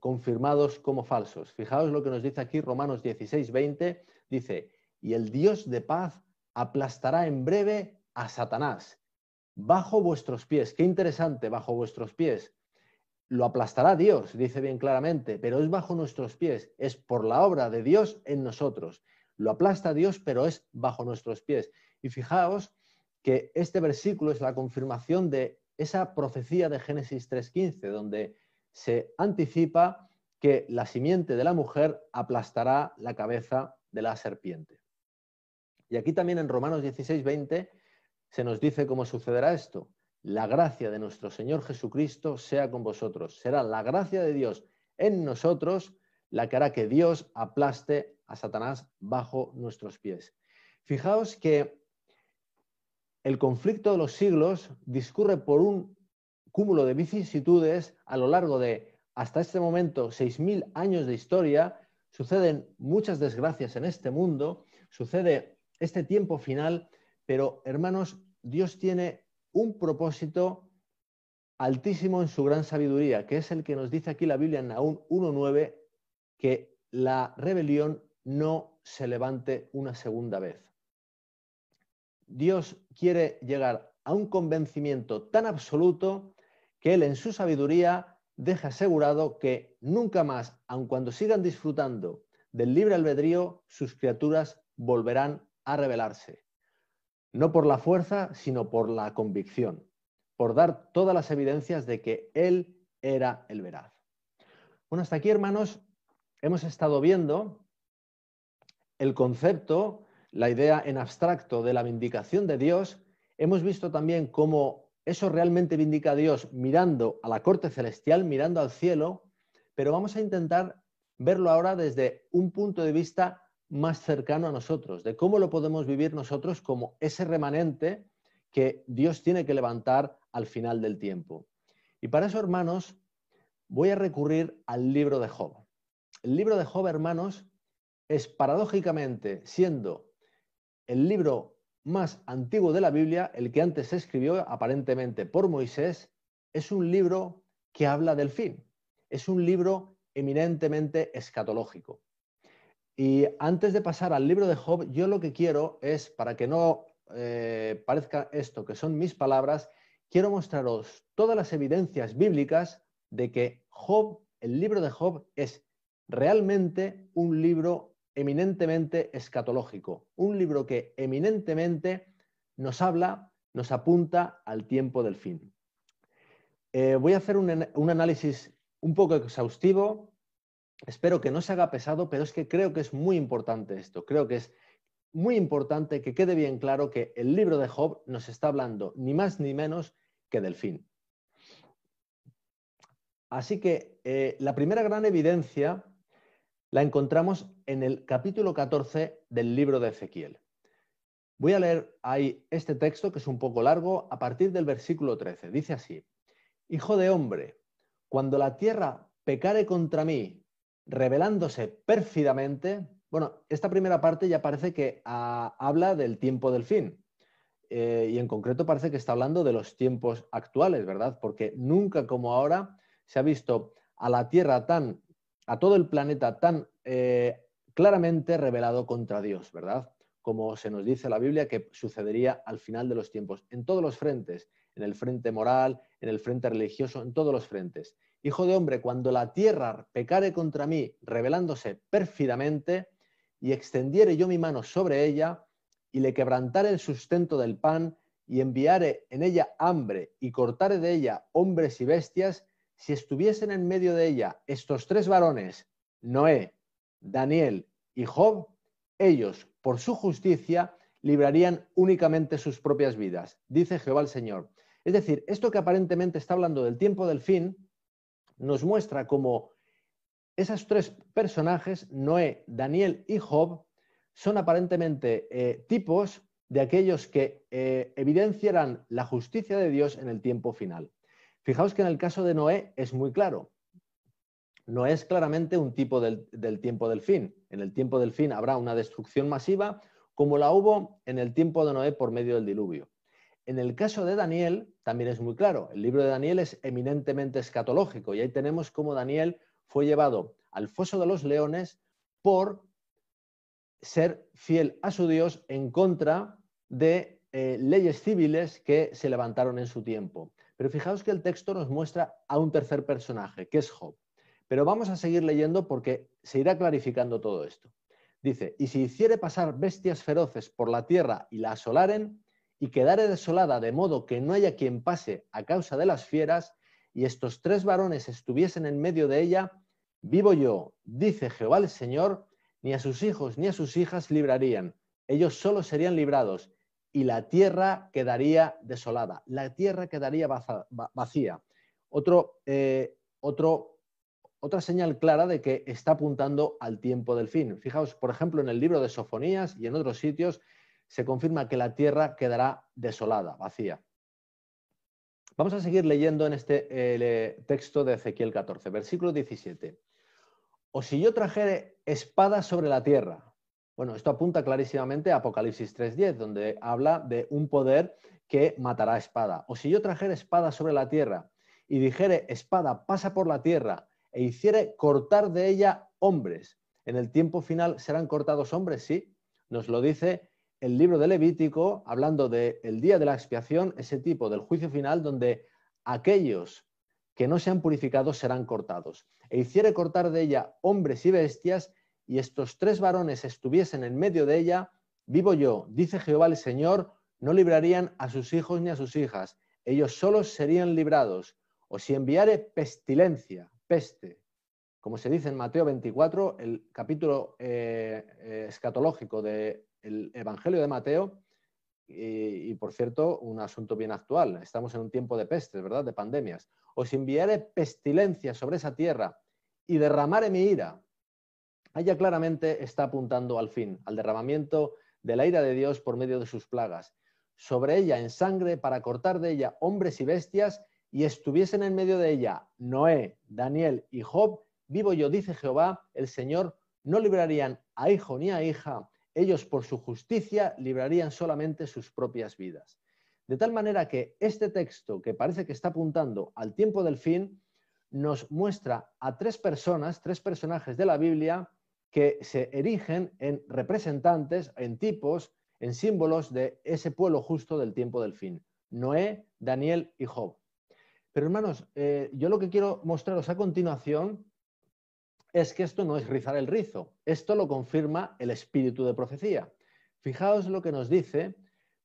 confirmados como falsos. Fijaos lo que nos dice aquí Romanos 16:20, dice, y el Dios de paz aplastará en breve a Satanás bajo vuestros pies. Qué interesante, bajo vuestros pies. Lo aplastará Dios, dice bien claramente, pero es bajo nuestros pies, es por la obra de Dios en nosotros. Lo aplasta Dios, pero es bajo nuestros pies. Y fijaos que este versículo es la confirmación de esa profecía de Génesis 3:15, donde se anticipa que la simiente de la mujer aplastará la cabeza de la serpiente. Y aquí también en Romanos 16:20 se nos dice cómo sucederá esto. La gracia de nuestro Señor Jesucristo sea con vosotros. Será la gracia de Dios en nosotros la que hará que Dios aplaste a Satanás bajo nuestros pies. Fijaos que el conflicto de los siglos discurre por un cúmulo de vicisitudes a lo largo de, hasta este momento, 6.000 años de historia. Suceden muchas desgracias en este mundo, sucede este tiempo final, pero, hermanos, Dios tiene un propósito altísimo en su gran sabiduría, que es el que nos dice aquí la Biblia en Nahum 1:9, que la rebelión no se levante una segunda vez. Dios quiere llegar a un convencimiento tan absoluto que Él en su sabiduría deja asegurado que nunca más, aun cuando sigan disfrutando del libre albedrío, sus criaturas volverán a rebelarse. No por la fuerza, sino por la convicción, por dar todas las evidencias de que Él era el veraz. Bueno, hasta aquí, hermanos, hemos estado viendo el concepto, la idea en abstracto de la vindicación de Dios. Hemos visto también cómo eso realmente vindica a Dios mirando a la corte celestial, mirando al cielo, pero vamos a intentar verlo ahora desde un punto de vista más cercano a nosotros, de cómo lo podemos vivir nosotros como ese remanente que Dios tiene que levantar al final del tiempo. Y para eso, hermanos, voy a recurrir al libro de Job. El libro de Job, hermanos, es paradójicamente, siendo el libro más antiguo de la Biblia, el que antes se escribió aparentemente por Moisés, es un libro que habla del fin. Es un libro eminentemente escatológico. Y antes de pasar al libro de Job, yo lo que quiero es, para que no parezca esto que son mis palabras, quiero mostraros todas las evidencias bíblicas de que Job, el libro de Job, es realmente un libro eminentemente escatológico, un libro que eminentemente nos habla, nos apunta al tiempo del fin. Voy a hacer un análisis un poco exhaustivo. Espero que no se haga pesado, pero es que creo que es muy importante esto. Creo que es muy importante que quede bien claro que el libro de Job nos está hablando ni más ni menos que del fin. Así que la primera gran evidencia la encontramos en el capítulo 14 del libro de Ezequiel. Voy a leer ahí este texto, que es un poco largo, a partir del versículo 13. Dice así: Hijo de hombre, cuando la tierra pecare contra mí, rebelándose pérfidamente. Bueno, esta primera parte ya parece que habla del tiempo del fin. Y en concreto parece que está hablando de los tiempos actuales, ¿verdad? Porque nunca como ahora se ha visto a la tierra a todo el planeta tan claramente rebelado contra Dios, ¿verdad? Como se nos dice en la Biblia que sucedería al final de los tiempos, en todos los frentes, en el frente moral, en el frente religioso, en todos los frentes. Hijo de hombre, cuando la tierra pecare contra mí, rebelándose pérfidamente, y extendiere yo mi mano sobre ella, y le quebrantare el sustento del pan, y enviare en ella hambre, y cortare de ella hombres y bestias, si estuviesen en medio de ella estos tres varones, Noé, Daniel y Job, ellos, por su justicia, librarían únicamente sus propias vidas, dice Jehová el Señor. Es decir, esto que aparentemente está hablando del tiempo del fin, nos muestra cómo esos tres personajes, Noé, Daniel y Job, son aparentemente tipos de aquellos que evidenciarán la justicia de Dios en el tiempo final. Fijaos que en el caso de Noé es muy claro. Noé es claramente un tipo del tiempo del fin. En el tiempo del fin habrá una destrucción masiva, como la hubo en el tiempo de Noé por medio del diluvio. En el caso de Daniel también es muy claro. El libro de Daniel es eminentemente escatológico y ahí tenemos cómo Daniel fue llevado al foso de los leones por ser fiel a su Dios en contra de leyes civiles que se levantaron en su tiempo. Pero fijaos que el texto nos muestra a un tercer personaje, que es Job. Pero vamos a seguir leyendo porque se irá clarificando todo esto. Dice: y si hiciere pasar bestias feroces por la tierra y la asolaren, y quedare desolada de modo que no haya quien pase a causa de las fieras, y estos tres varones estuviesen en medio de ella, vivo yo, dice Jehová el Señor, ni a sus hijos ni a sus hijas librarían. Ellos solo serían librados, y la tierra quedaría desolada. La tierra quedaría vacía. Otro otra señal clara de que está apuntando al tiempo del fin. Fijaos, por ejemplo, en el libro de Sofonías y en otros sitios se confirma que la tierra quedará desolada, vacía. Vamos a seguir leyendo en este texto de Ezequiel 14, versículo 17. O si yo trajere espada sobre la tierra. Bueno, esto apunta clarísimamente a Apocalipsis 3:10, donde habla de un poder que matará espada. O si yo trajere espada sobre la tierra y dijere espada pasa por la tierra e hiciere cortar de ella hombres. En el tiempo final serán cortados hombres, sí. Nos lo dice el libro de Levítico, hablando del día de la expiación, ese tipo del juicio final, donde aquellos que no sean purificados serán cortados. E hiciere cortar de ella hombres y bestias, y estos 3 varones estuviesen en medio de ella, vivo yo, dice Jehová el Señor, no librarían a sus hijos ni a sus hijas, ellos solos serían librados. O si enviare pestilencia, peste, como se dice en Mateo 24, el capítulo escatológico del Evangelio de Mateo, y por cierto, un asunto bien actual. Estamos en un tiempo de pestes, ¿verdad? De pandemias. O si enviare pestilencia sobre esa tierra y derramare mi ira, allá claramente está apuntando al fin, al derramamiento de la ira de Dios por medio de sus plagas. Sobre ella en sangre para cortar de ella hombres y bestias, y estuviesen en medio de ella Noé, Daniel y Job, vivo yo, dice Jehová, el Señor, no librarían a hijo ni a hija, ellos por su justicia librarían solamente sus propias vidas. De tal manera que este texto, que parece que está apuntando al tiempo del fin, nos muestra a 3 personas, 3 personajes de la Biblia que se erigen en representantes, en tipos, en símbolos de ese pueblo justo del tiempo del fin. Noé, Daniel y Job. Pero hermanos, yo lo que quiero mostraros a continuación es que esto no es rizar el rizo. Esto lo confirma el espíritu de profecía. Fijaos lo que nos dice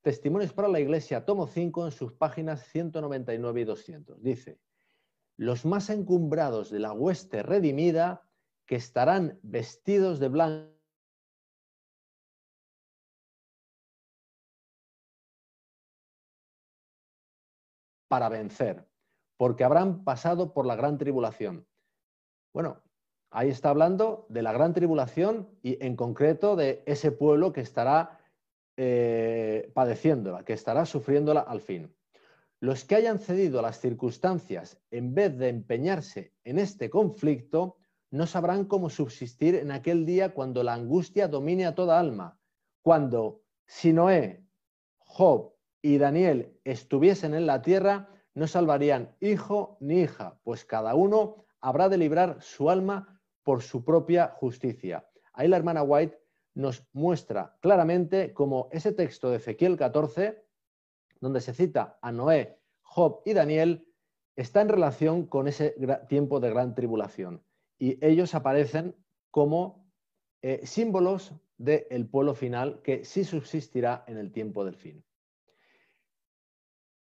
Testimonios para la Iglesia, tomo 5, en sus páginas 199 y 200. Dice: los más encumbrados de la hueste redimida, que estarán vestidos de blanco para vencer, porque habrán pasado por la gran tribulación. Bueno, ahí está hablando de la gran tribulación y en concreto de ese pueblo que estará padeciéndola, que estará sufriéndola al fin. Los que hayan cedido a las circunstancias en vez de empeñarse en este conflicto no sabrán cómo subsistir en aquel día cuando la angustia domine a toda alma, cuando si Noé, Job y Daniel estuviesen en la tierra, no salvarían hijo ni hija, pues cada uno habrá de librar su alma por su propia justicia. Ahí la hermana White nos muestra claramente cómo ese texto de Ezequiel 14, donde se cita a Noé, Job y Daniel, está en relación con ese tiempo de gran tribulación. Y ellos aparecen como símbolos del pueblo final que sí subsistirá en el tiempo del fin.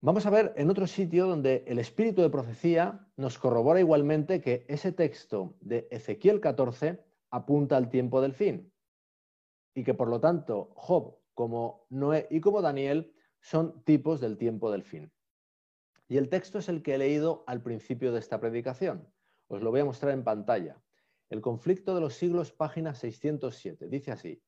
Vamos a ver en otro sitio donde el espíritu de profecía nos corrobora igualmente que ese texto de Ezequiel 14 apunta al tiempo del fin y que por lo tanto Job, como Noé y como Daniel, son tipos del tiempo del fin. Y el texto es el que he leído al principio de esta predicación. Os lo voy a mostrar en pantalla. El conflicto de los siglos, página 607. Dice así: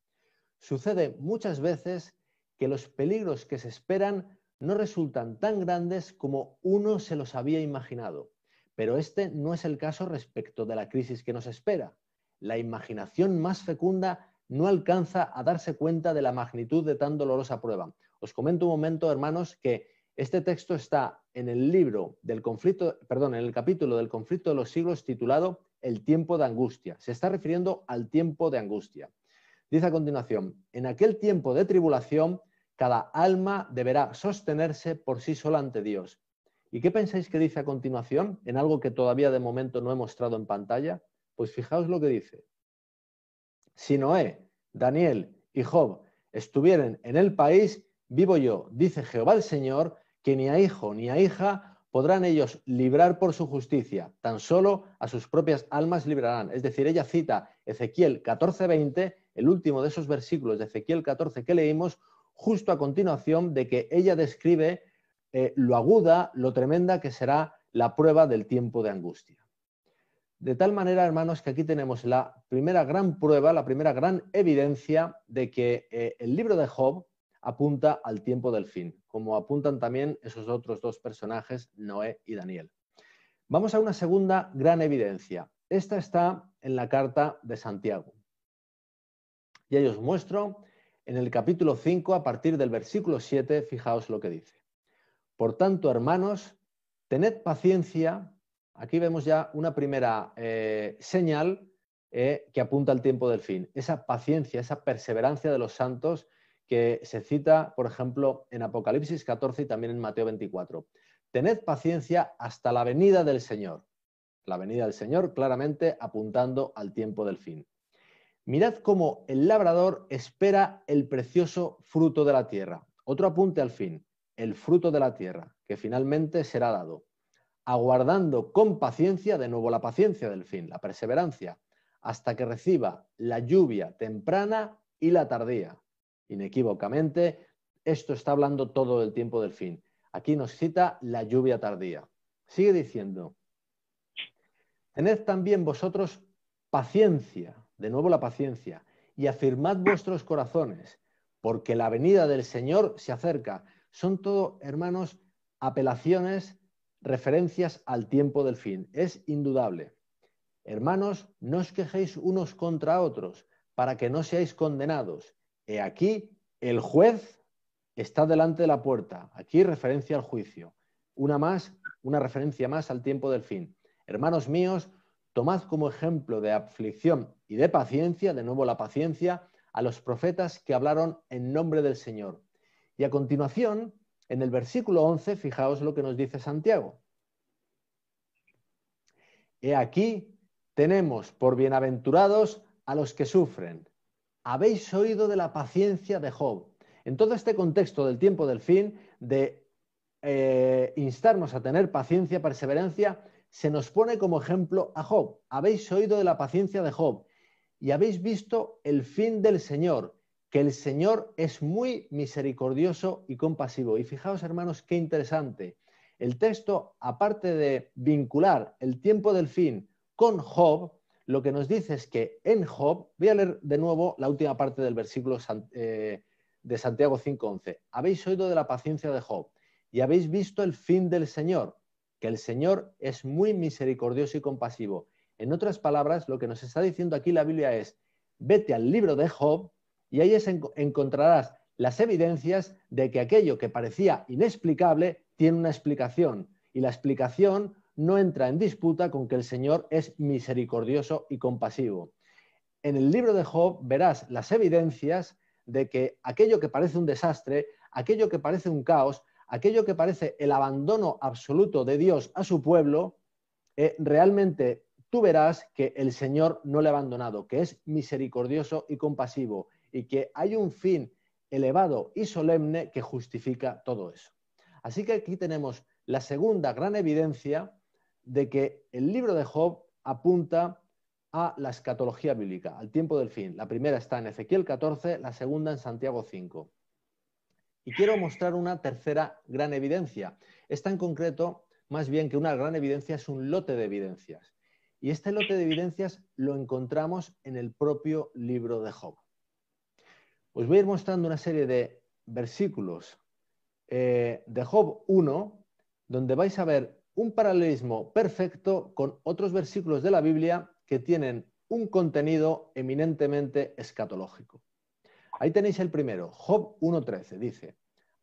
sucede muchas veces que los peligros que se esperan no resultan tan grandes como uno se los había imaginado. Pero este no es el caso respecto de la crisis que nos espera. La imaginación más fecunda no alcanza a darse cuenta de la magnitud de tan dolorosa prueba. Os comento un momento, hermanos, que este texto está en el libro del conflicto, perdón, en el capítulo del conflicto de los siglos titulado El tiempo de angustia. Se está refiriendo al tiempo de angustia. Dice a continuación: en aquel tiempo de tribulación, cada alma deberá sostenerse por sí sola ante Dios. ¿Y qué pensáis que dice a continuación? En algo que todavía de momento no he mostrado en pantalla. Pues fijaos lo que dice. Si Noé, Daniel y Job estuvieran en el país, vivo yo, dice Jehová el Señor, que ni a hijo ni a hija podrán ellos librar por su justicia, tan solo a sus propias almas librarán. Es decir, ella cita Ezequiel 14:20, el último de esos versículos de Ezequiel 14 que leímos, justo a continuación de que ella describe lo aguda, lo tremenda que será la prueba del tiempo de angustia. De tal manera, hermanos, que aquí tenemos la primera gran prueba, la primera gran evidencia de que el libro de Job apunta al tiempo del fin, como apuntan también esos otros dos personajes, Noé y Daniel. Vamos a una segunda gran evidencia. Esta está en la carta de Santiago. Y ahí os muestro en el capítulo 5, a partir del versículo 7, fijaos lo que dice. Por tanto, hermanos, tened paciencia. Aquí vemos ya una primera señal que apunta al tiempo del fin. Esa paciencia, esa perseverancia de los santos que se cita, por ejemplo, en Apocalipsis 14 y también en Mateo 24. Tened paciencia hasta la venida del Señor. La venida del Señor claramente apuntando al tiempo del fin. Mirad cómo el labrador espera el precioso fruto de la tierra. Otro apunte al fin, el fruto de la tierra, que finalmente será dado. Aguardando con paciencia, de nuevo la paciencia del fin, la perseverancia, hasta que reciba la lluvia temprana y la tardía. Inequívocamente, esto está hablando todo del tiempo del fin. Aquí nos cita la lluvia tardía. Sigue diciendo, tened también vosotros paciencia, de nuevo la paciencia, y afirmad vuestros corazones, porque la venida del Señor se acerca. Son todo, hermanos, apelaciones, referencias al tiempo del fin. Es indudable. Hermanos, no os quejéis unos contra otros, para que no seáis condenados. He aquí, el juez está delante de la puerta. Aquí referencia al juicio. Una referencia más al tiempo del fin. Hermanos míos, tomad como ejemplo de aflicción y de paciencia, de nuevo la paciencia, a los profetas que hablaron en nombre del Señor. Y a continuación, en el versículo 11, fijaos lo que nos dice Santiago. He aquí, tenemos por bienaventurados a los que sufren. Habéis oído de la paciencia de Job. En todo este contexto del tiempo del fin, de instarnos a tener paciencia, perseverancia, se nos pone como ejemplo a Job. Habéis oído de la paciencia de Job y habéis visto el fin del Señor, que el Señor es muy misericordioso y compasivo. Y fijaos, hermanos, qué interesante. El texto, aparte de vincular el tiempo del fin con Job, lo que nos dice es que en Job, voy a leer de nuevo la última parte del versículo de Santiago 5:11. Habéis oído de la paciencia de Job y habéis visto el fin del Señor, que el Señor es muy misericordioso y compasivo. En otras palabras, lo que nos está diciendo aquí la Biblia es, vete al libro de Job y ahí encontrarás las evidencias de que aquello que parecía inexplicable tiene una explicación. Y la explicación no entra en disputa con que el Señor es misericordioso y compasivo. En el libro de Job verás las evidencias de que aquello que parece un desastre, aquello que parece un caos, aquello que parece el abandono absoluto de Dios a su pueblo, realmente tú verás que el Señor no le ha abandonado, que es misericordioso y compasivo y que hay un fin elevado y solemne que justifica todo eso. Así que aquí tenemos la segunda gran evidencia de que el libro de Job apunta a la escatología bíblica, al tiempo del fin. La primera está en Ezequiel 14, la segunda en Santiago 5. Y quiero mostrar una tercera gran evidencia. Esta en concreto, más bien que una gran evidencia, es un lote de evidencias. Y este lote de evidencias lo encontramos en el propio libro de Job. Os voy a ir mostrando una serie de versículos de Job 1, donde vais a ver un paralelismo perfecto con otros versículos de la Biblia que tienen un contenido eminentemente escatológico. Ahí tenéis el primero, Job 1:13, dice,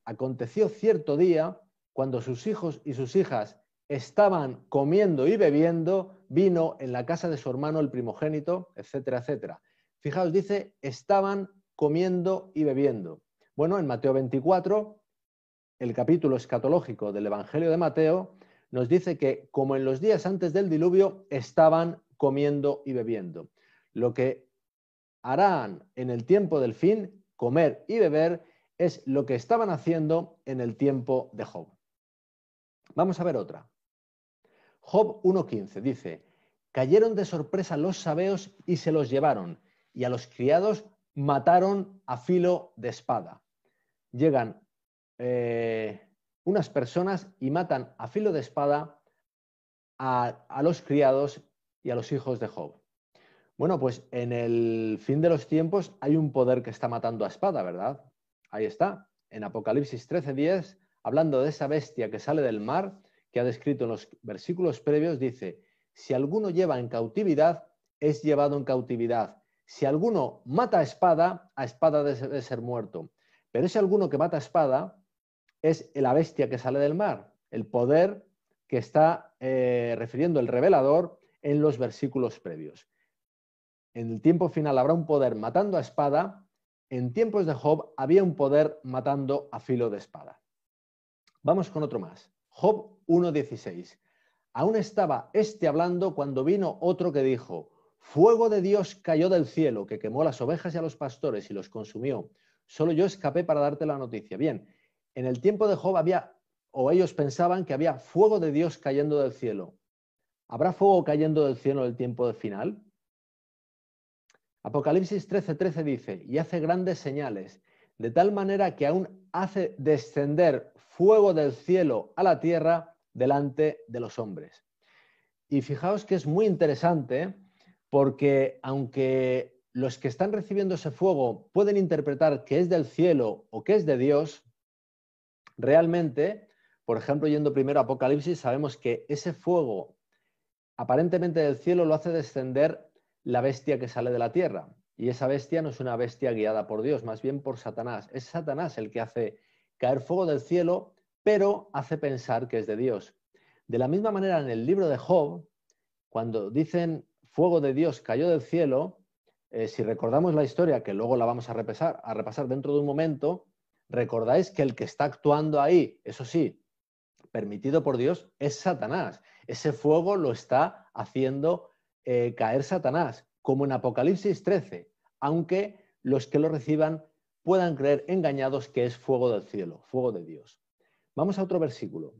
aconteció cierto día cuando sus hijos y sus hijas estaban comiendo y bebiendo vino en la casa de su hermano el primogénito, etcétera, etcétera. Fijaos, dice, estaban comiendo y bebiendo. Bueno, en Mateo 24, el capítulo escatológico del Evangelio de Mateo, nos dice que, como en los días antes del diluvio, estaban comiendo y bebiendo. Lo que harán en el tiempo del fin, comer y beber, es lo que estaban haciendo en el tiempo de Job. Vamos a ver otra. Job 1:15 dice, cayeron de sorpresa los sabeos y se los llevaron, y a los criados mataron a filo de espada. Llegan unas personas y matan a filo de espada a los criados y a los hijos de Job. Bueno, pues en el fin de los tiempos hay un poder que está matando a espada, ¿verdad? Ahí está, en Apocalipsis 13:10, hablando de esa bestia que sale del mar, que ha descrito en los versículos previos, dice: si alguno lleva en cautividad, es llevado en cautividad. Si alguno mata a espada debe ser muerto. Pero ese alguno que mata a espada es la bestia que sale del mar, el poder que está refiriendo el revelador en los versículos previos. En el tiempo final habrá un poder matando a espada. En tiempos de Job había un poder matando a filo de espada. Vamos con otro más. Job 1:16. Aún estaba este hablando cuando vino otro que dijo: fuego de Dios cayó del cielo, que quemó las ovejas y a los pastores y los consumió. Solo yo escapé para darte la noticia. Bien, en el tiempo de Job había, o ellos pensaban que había fuego de Dios cayendo del cielo. ¿Habrá fuego cayendo del cielo en el tiempo del final? Apocalipsis 13:13 dice: y hace grandes señales, de tal manera que aún hace descender fuego del cielo a la tierra delante de los hombres. Y fijaos que es muy interesante, porque aunque los que están recibiendo ese fuego pueden interpretar que es del cielo o que es de Dios, realmente, por ejemplo, yendo primero a Apocalipsis, sabemos que ese fuego aparentemente del cielo lo hace descender la bestia que sale de la tierra. Y esa bestia no es una bestia guiada por Dios, más bien por Satanás. Es Satanás el que hace caer fuego del cielo, pero hace pensar que es de Dios. De la misma manera, en el libro de Job, cuando dicen fuego de Dios cayó del cielo, si recordamos la historia, que luego la vamos a repasar dentro de un momento, recordáis que el que está actuando ahí, eso sí, permitido por Dios, es Satanás. Ese fuego lo está haciendo caer Satanás, como en Apocalipsis 13, aunque los que lo reciban puedan creer engañados que es fuego del cielo, fuego de Dios. Vamos a otro versículo.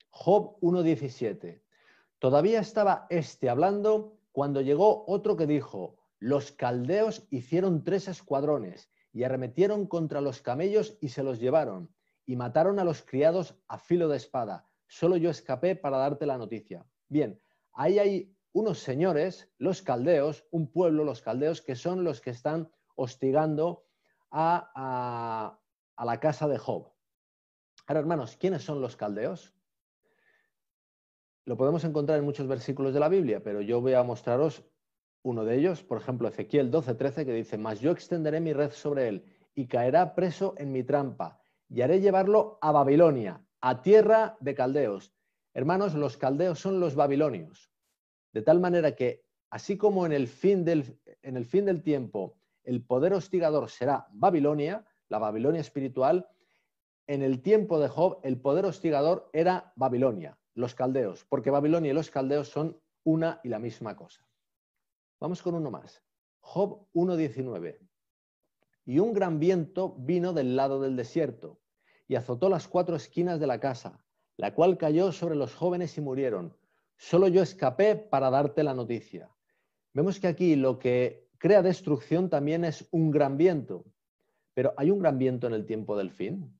Job 1:17. Todavía estaba este hablando cuando llegó otro que dijo: los caldeos hicieron 3 escuadrones y arremetieron contra los camellos y se los llevaron, y mataron a los criados a filo de espada. Solo yo escapé para darte la noticia. Bien, ahí hay unos señores, los caldeos, un pueblo, los caldeos, que son los que están hostigando a la casa de Job. Ahora, hermanos, ¿quiénes son los caldeos? Lo podemos encontrar en muchos versículos de la Biblia, pero yo voy a mostraros uno de ellos, por ejemplo, Ezequiel 12:13, que dice: mas yo extenderé mi red sobre él y caerá preso en mi trampa y haré llevarlo a Babilonia, a tierra de caldeos. Hermanos, los caldeos son los babilonios, de tal manera que, así como en el fin del tiempo el poder hostigador será Babilonia, la Babilonia espiritual, en el tiempo de Job el poder hostigador era Babilonia, los caldeos, porque Babilonia y los caldeos son una y la misma cosa. Vamos con uno más. Job 1:19. Y un gran viento vino del lado del desierto y azotó las 4 esquinas de la casa, la cual cayó sobre los jóvenes y murieron. Solo yo escapé para darte la noticia. Vemos que aquí lo que crea destrucción también es un gran viento. Pero ¿hay un gran viento en el tiempo del fin?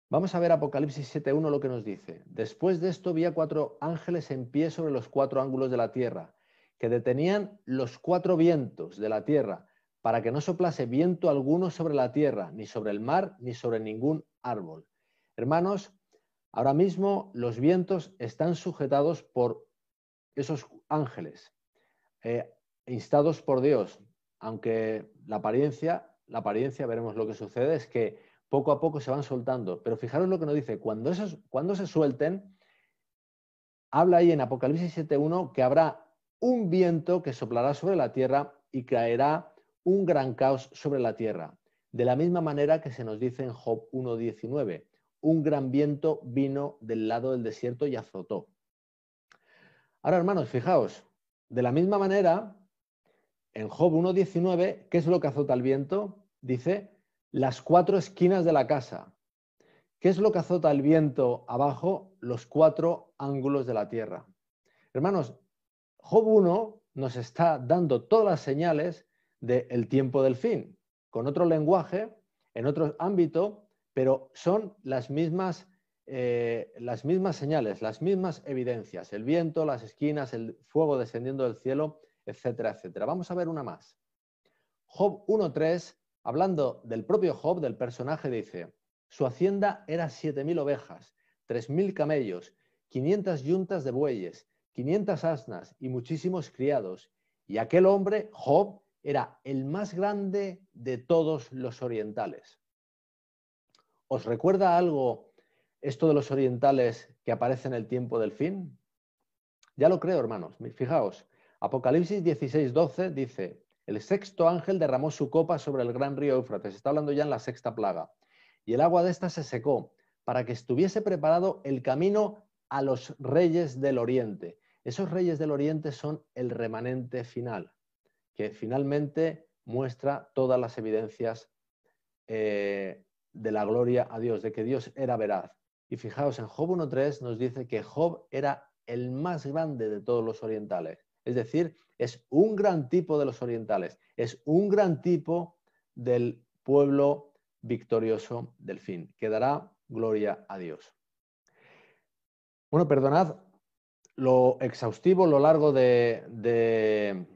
Vamos a ver Apocalipsis 7:1 lo que nos dice. Después de esto vi a 4 ángeles en pie sobre los 4 ángulos de la tierra, que detenían los 4 vientos de la tierra, para que no soplase viento alguno sobre la tierra, ni sobre el mar, ni sobre ningún árbol. Hermanos, ahora mismo los vientos están sujetados por esos ángeles, instados por Dios, aunque la apariencia, veremos lo que sucede, es que poco a poco se van soltando. Pero fijaros lo que nos dice: cuando se suelten, habla ahí en Apocalipsis 7:1 que habrá un viento que soplará sobre la tierra y caerá un gran caos sobre la tierra. De la misma manera que se nos dice en Job 1:19, un gran viento vino del lado del desierto y azotó. Ahora, hermanos, fijaos, de la misma manera, en Job 1:19, ¿qué es lo que azota el viento? Dice: las 4 esquinas de la casa. ¿Qué es lo que azota el viento abajo? Los 4 ángulos de la tierra. Hermanos, Job 1 nos está dando todas las señales del tiempo del fin, con otro lenguaje, en otro ámbito, pero son las mismas las mismas señales, las mismas evidencias, el viento, las esquinas, el fuego descendiendo del cielo, etcétera, etcétera. Vamos a ver una más. Job 1.3, hablando del propio Job, del personaje, dice: su hacienda era 7.000 ovejas, 3.000 camellos, 500 yuntas de bueyes, 500 asnas y muchísimos criados. Y aquel hombre, Job, era el más grande de todos los orientales. ¿Os recuerda algo esto de los orientales que aparece en el tiempo del fin? Ya lo creo, hermanos. Fijaos, Apocalipsis 16:12 dice: el sexto ángel derramó su copa sobre el gran río Éufrates. Está hablando ya en la sexta plaga. Y el agua de esta se secó, para que estuviese preparado el camino a los reyes del oriente. Esos reyes del oriente son el remanente final, que finalmente muestra todas las evidencias de la gloria a Dios, de que Dios era veraz. Y fijaos, en Job 1.3 nos dice que Job era el más grande de todos los orientales. Es decir, es un gran tipo de los orientales, es un gran tipo del pueblo victorioso del fin, que dará gloria a Dios. Bueno, perdonad lo exhaustivo, lo largo de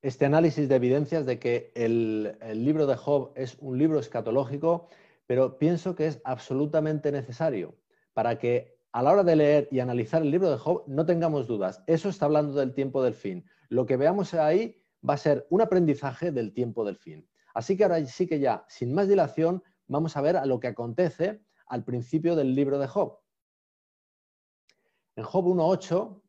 este análisis de evidencias de que el libro de Job es un libro escatológico, pero pienso que es absolutamente necesario para que a la hora de leer y analizar el libro de Job no tengamos dudas. Eso está hablando del tiempo del fin. Lo que veamos ahí va a ser un aprendizaje del tiempo del fin. Así que ahora sí que ya, sin más dilación, vamos a ver a lo que acontece al principio del libro de Job. En Job 1.8,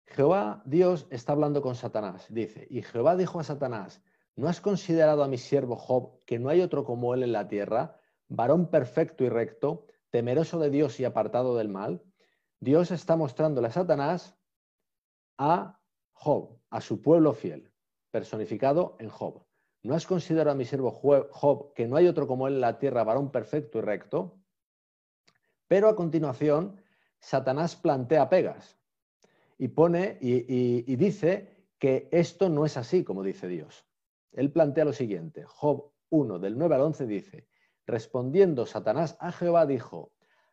Jehová Dios está hablando con Satanás. Dice: y Jehová dijo a Satanás: ¿no has considerado a mi siervo Job, que no hay otro como él en la tierra, varón perfecto y recto, temeroso de Dios y apartado del mal? Dios está mostrándole a Satanás a Job, a su pueblo fiel, personificado en Job. ¿No has considerado a mi siervo Job, que no hay otro como él en la tierra, varón perfecto y recto? Pero a continuación, Satanás plantea pegas y pone y dice que esto no es así, como dice Dios. Él plantea lo siguiente: Job 1, del 9 al 11 dice: respondiendo Satanás a Jehová dijo: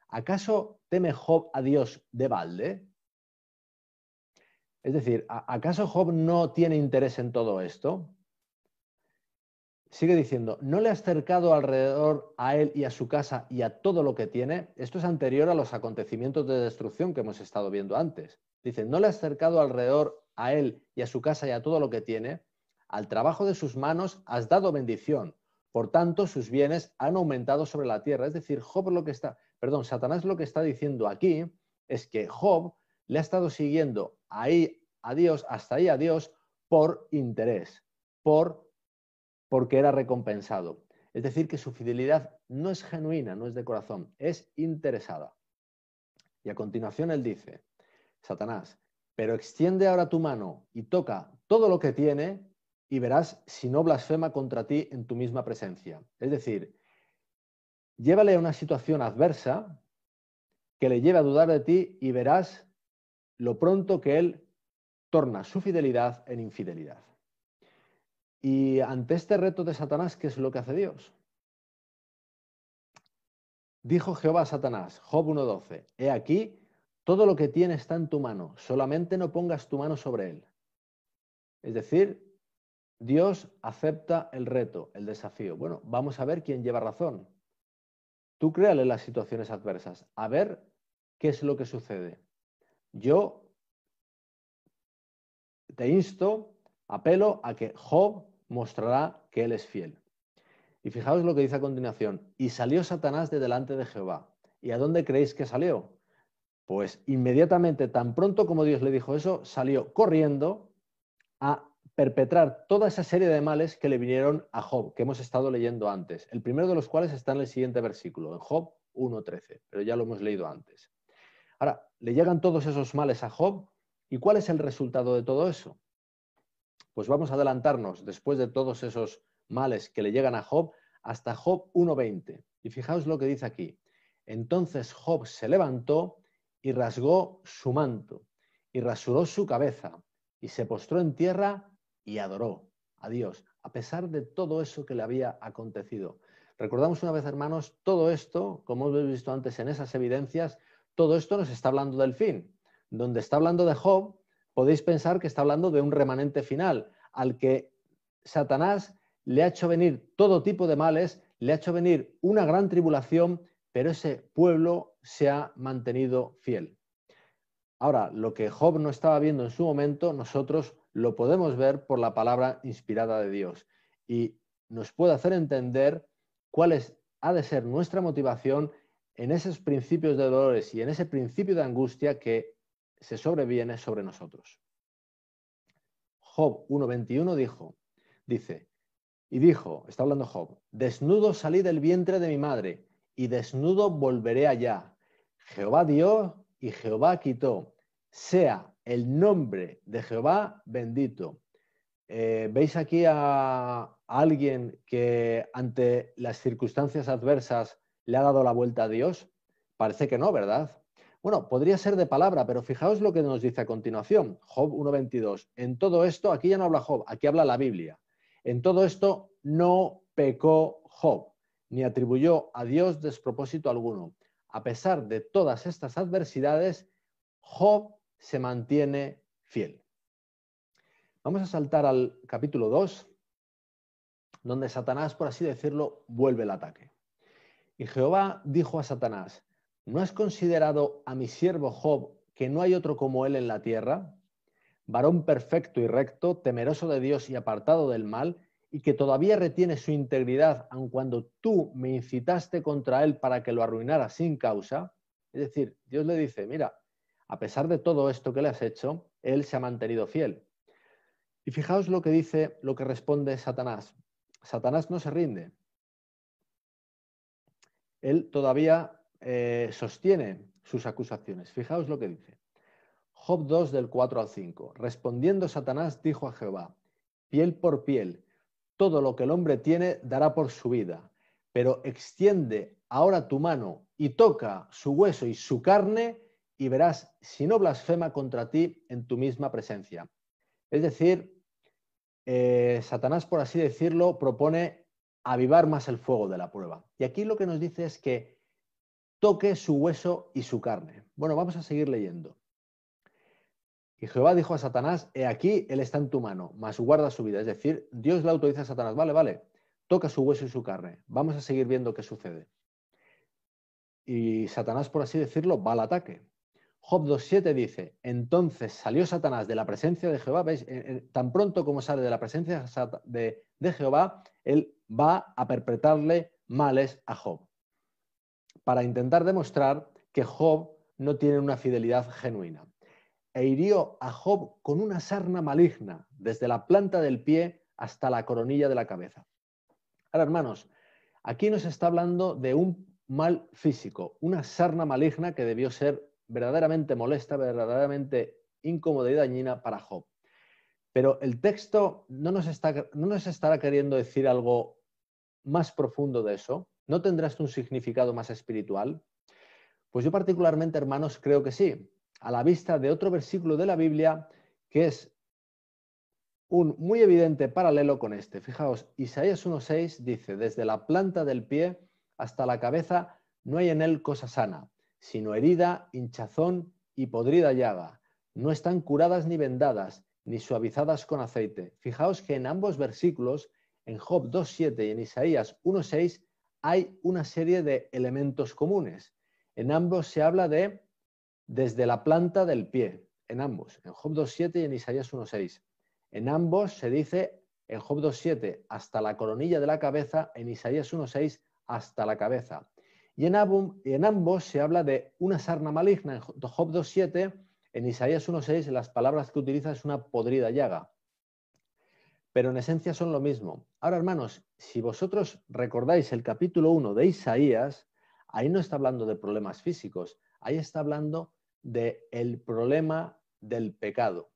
¿acaso teme Job a Dios de balde? Es decir, ¿acaso Job no tiene interés en todo esto? Sigue diciendo: ¿no le has cercado alrededor a él y a su casa y a todo lo que tiene? Esto es anterior a los acontecimientos de destrucción que hemos estado viendo antes. Dice: ¿no le has cercado alrededor a él y a su casa y a todo lo que tiene? Al trabajo de sus manos has dado bendición. Por tanto, sus bienes han aumentado sobre la tierra. Es decir, Satanás lo que está diciendo aquí es que Job le ha estado siguiendo ahí a Dios, hasta ahí a Dios, por interés, porque era recompensado. Es decir, que su fidelidad no es genuina, no es de corazón, es interesada. Y a continuación él dice: Satanás, pero extiende ahora tu mano y toca todo lo que tiene y verás si no blasfema contra ti en tu misma presencia. Es decir, llévale a una situación adversa que le lleve a dudar de ti y verás lo pronto que él torna su fidelidad en infidelidad. Y ante este reto de Satanás, ¿qué es lo que hace Dios? Dijo Jehová a Satanás, Job 1.12, he aquí, todo lo que tiene está en tu mano, solamente no pongas tu mano sobre él. Es decir, Dios acepta el reto, el desafío. Bueno, vamos a ver quién lleva razón. Tú créale las situaciones adversas, a ver qué es lo que sucede. Yo te insto, apelo a que Job mostrará que él es fiel. Y fijaos lo que dice a continuación: y salió Satanás de delante de Jehová. ¿Y a dónde creéis que salió? Pues inmediatamente, tan pronto como Dios le dijo eso, salió corriendo a perpetrar toda esa serie de males que le vinieron a Job, que hemos estado leyendo antes. El primero de los cuales está en el siguiente versículo, en Job 1.13, pero ya lo hemos leído antes. Ahora, le llegan todos esos males a Job, ¿y cuál es el resultado de todo eso? Pues vamos a adelantarnos, después de todos esos males que le llegan a Job, hasta Job 1.20. Y fijaos lo que dice aquí: entonces Job se levantó y rasgó su manto, y rasuró su cabeza, y se postró en tierra y adoró a Dios, a pesar de todo eso que le había acontecido. Recordamos una vez, hermanos, todo esto, como hemos visto antes en esas evidencias, todo esto nos está hablando del fin. Donde está hablando de Job, podéis pensar que está hablando de un remanente final, al que Satanás le ha hecho venir todo tipo de males, le ha hecho venir una gran tribulación, pero ese pueblo se ha mantenido fiel. Ahora, lo que Job no estaba viendo en su momento, nosotros lo podemos ver por la palabra inspirada de Dios y nos puede hacer entender cuál ha de ser nuestra motivación en esos principios de dolores y en ese principio de angustia que se sobreviene sobre nosotros. Job 1:21 dice, está hablando Job, desnudo salí del vientre de mi madre y desnudo volveré allá. Jehová dio y Jehová quitó. Sea el nombre de Jehová bendito. ¿Veis aquí a alguien que ante las circunstancias adversas le ha dado la vuelta a Dios? Parece que no, ¿verdad? Bueno, podría ser de palabra, pero fijaos lo que nos dice a continuación, Job 1:22. En todo esto, aquí ya no habla Job, aquí habla la Biblia. En todo esto no pecó Job, ni atribuyó a Dios despropósito alguno. A pesar de todas estas adversidades, Job se mantiene fiel. Vamos a saltar al capítulo 2, donde Satanás, por así decirlo, vuelve el ataque. Y Jehová dijo a Satanás, ¿no has considerado a mi siervo Job, que no hay otro como él en la tierra? Varón perfecto y recto, temeroso de Dios y apartado del mal, y que todavía retiene su integridad, aun cuando tú me incitaste contra él para que lo arruinara sin causa. Es decir, Dios le dice, mira, a pesar de todo esto que le has hecho, él se ha mantenido fiel. Y fijaos lo que dice, lo que responde Satanás. Satanás no se rinde. Él todavía sostiene sus acusaciones. Fijaos lo que dice. Job 2 del 4 al 5. Respondiendo Satanás dijo a Jehová, piel por piel, todo lo que el hombre tiene dará por su vida, pero extiende ahora tu mano y toca su hueso y su carne y verás si no blasfema contra ti en tu misma presencia. Es decir, Satanás, por así decirlo, propone avivar más el fuego de la prueba. Y aquí lo que nos dice es que toque su hueso y su carne. Bueno, vamos a seguir leyendo. Y Jehová dijo a Satanás, he aquí, él está en tu mano, mas guarda su vida. Es decir, Dios le autoriza a Satanás, vale, toca su hueso y su carne. Vamos a seguir viendo qué sucede. Y Satanás, por así decirlo, va al ataque. Job 2:7 dice, entonces salió Satanás de la presencia de Jehová, ¿veis? Tan pronto como sale de la presencia de Jehová, él va a perpetrarle males a Job, para intentar demostrar que Job no tiene una fidelidad genuina. E hirió a Job con una sarna maligna, desde la planta del pie hasta la coronilla de la cabeza. Ahora, hermanos, aquí nos está hablando de un mal físico, una sarna maligna que debió ser verdaderamente molesta, verdaderamente incómoda y dañina para Job. Pero el texto no nos estará queriendo decir algo más profundo de eso. ¿No tendrá esto un significado más espiritual? Pues yo particularmente, hermanos, creo que sí, a la vista de otro versículo de la Biblia que es un muy evidente paralelo con este. Fijaos, Isaías 1:6 dice, desde la planta del pie hasta la cabeza no hay en él cosa sana, sino herida, hinchazón y podrida llaga. No están curadas ni vendadas, ni suavizadas con aceite. Fijaos que en ambos versículos, en Job 2:7 y en Isaías 1:6, hay una serie de elementos comunes. En ambos se habla de desde la planta del pie, en ambos, en Job 2:7 y en Isaías 1:6. En ambos se dice, en Job 2:7 hasta la coronilla de la cabeza, en Isaías 1:6 hasta la cabeza. Y en ambos se habla de una sarna maligna, en Job 2:7, en Isaías 1:6 las palabras que utiliza es una podrida llaga. Pero en esencia son lo mismo. Ahora, hermanos, si vosotros recordáis el capítulo 1 de Isaías, ahí no está hablando de problemas físicos, ahí está hablando del problema del pecado.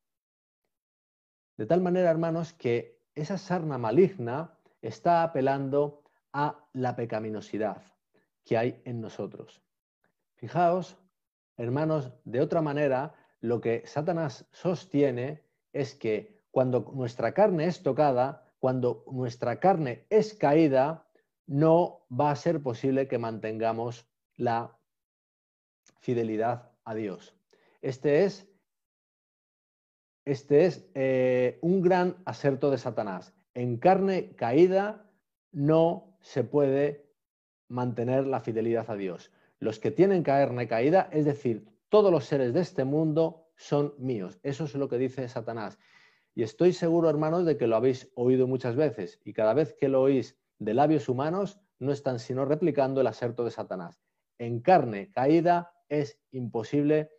De tal manera, hermanos, que esa sarna maligna está apelando a la pecaminosidad que hay en nosotros. Fijaos, hermanos, de otra manera, lo que Satanás sostiene es que cuando nuestra carne es tocada, cuando nuestra carne es caída, no va a ser posible que mantengamos la fidelidad a Dios. Este es un gran aserto de Satanás. En carne caída no se puede mantener la fidelidad a Dios. Los que tienen carne caída, es decir, todos los seres de este mundo son míos. Eso es lo que dice Satanás. Y estoy seguro, hermanos, de que lo habéis oído muchas veces. Y cada vez que lo oís de labios humanos, no están sino replicando el aserto de Satanás. En carne caída es imposible